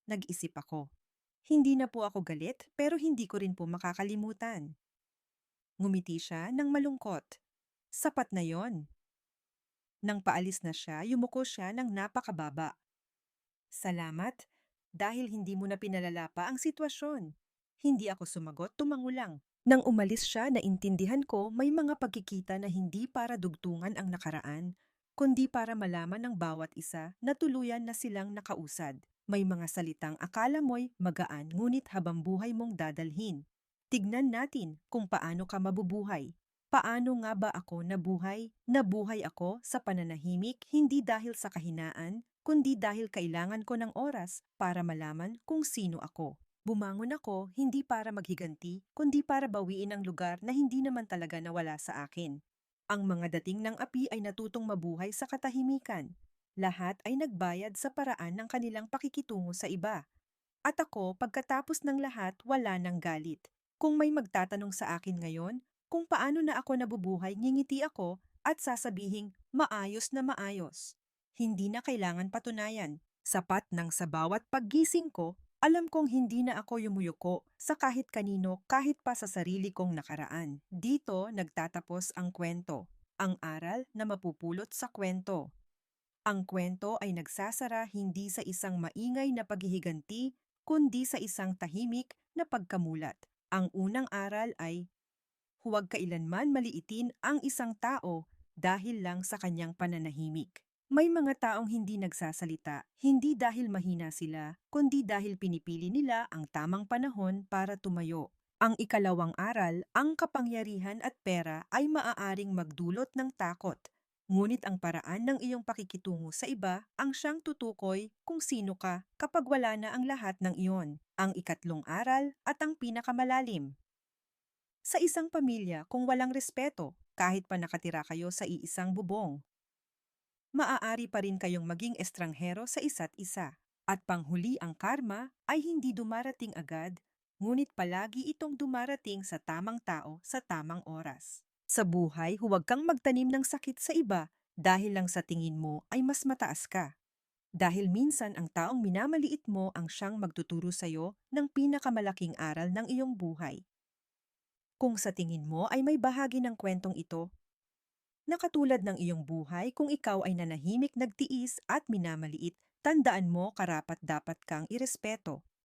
Nag-isip ako. Hindi na po ako galit pero hindi ko rin po makakalimutan. Ngumiti siya ng malungkot. "Sapat na yon." Nang paalis na siya, yumuko siya ng napakababa. "Salamat, dahil hindi mo na pinalala pa ang sitwasyon." Hindi ako sumagot, tumango lang. Nang umalis siya, naintindihan ko may mga pagkikita na hindi para dugtungan ang nakaraan, kundi para malaman ng bawat isa na tuluyan na silang nakausad. May mga salitang akala mo'y magaan ngunit habang buhay mong dadalhin. Tignan natin kung paano ka mabubuhay. Paano nga ba ako nabuhay? Nabuhay ako sa pananahimik hindi dahil sa kahinaan, kundi dahil kailangan ko ng oras para malaman kung sino ako. Bumangon ako hindi para maghiganti, kundi para bawiin ang lugar na hindi naman talaga nawala sa akin. Ang mga dating ng api ay natutong mabuhay sa katahimikan. Lahat ay nagbayad sa paraan ng kanilang pakikitungo sa iba. At ako, pagkatapos ng lahat, wala nang galit. Kung may magtatanong sa akin ngayon, kung paano na ako nabubuhay, ngingiti ako at sasabihing maayos na maayos. Hindi na kailangan patunayan. Sapat nang sa bawat paggising ko, alam kong hindi na ako yumuyuko sa kahit kanino kahit pa sa sarili kong nakaraan. Dito nagtatapos ang kwento. Ang aral na mapupulot sa kwento. Ang kwento ay nagsasara hindi sa isang maingay na paghihiganti, kundi sa isang tahimik na pagkamulat. Ang unang aral ay, huwag kailanman maliitin ang isang tao dahil lang sa kanyang pananahimik. May mga taong hindi nagsasalita, hindi dahil mahina sila, kundi dahil pinipili nila ang tamang panahon para tumayo. Ang ikalawang aral, ang kapangyarihan at pera ay maaaring magdulot ng takot. Ngunit ang paraan ng iyong pakikitungo sa iba ang siyang tutukoy kung sino ka kapag wala na ang lahat ng iyon. Ang ikatlong aral at ang pinakamalalim. Sa isang pamilya, kung walang respeto, kahit pa nakatira kayo sa iisang bubong, maaari pa rin kayong maging estranghero sa isa't isa. At panghuli, ang karma ay hindi dumarating agad, ngunit palagi itong dumarating sa tamang tao sa tamang oras. Sa buhay, huwag kang magtanim ng sakit sa iba dahil lang sa tingin mo ay mas mataas ka. Dahil minsan ang taong minamaliit mo ang siyang magtuturo sa'yo ng pinakamalaking aral ng iyong buhay. Kung sa tingin mo ay may bahagi ng kwentong ito, na katulad ng iyong buhay kung ikaw ay nanahimik nagtiis at minamaliit, tandaan mo karapat dapat kang irespeto.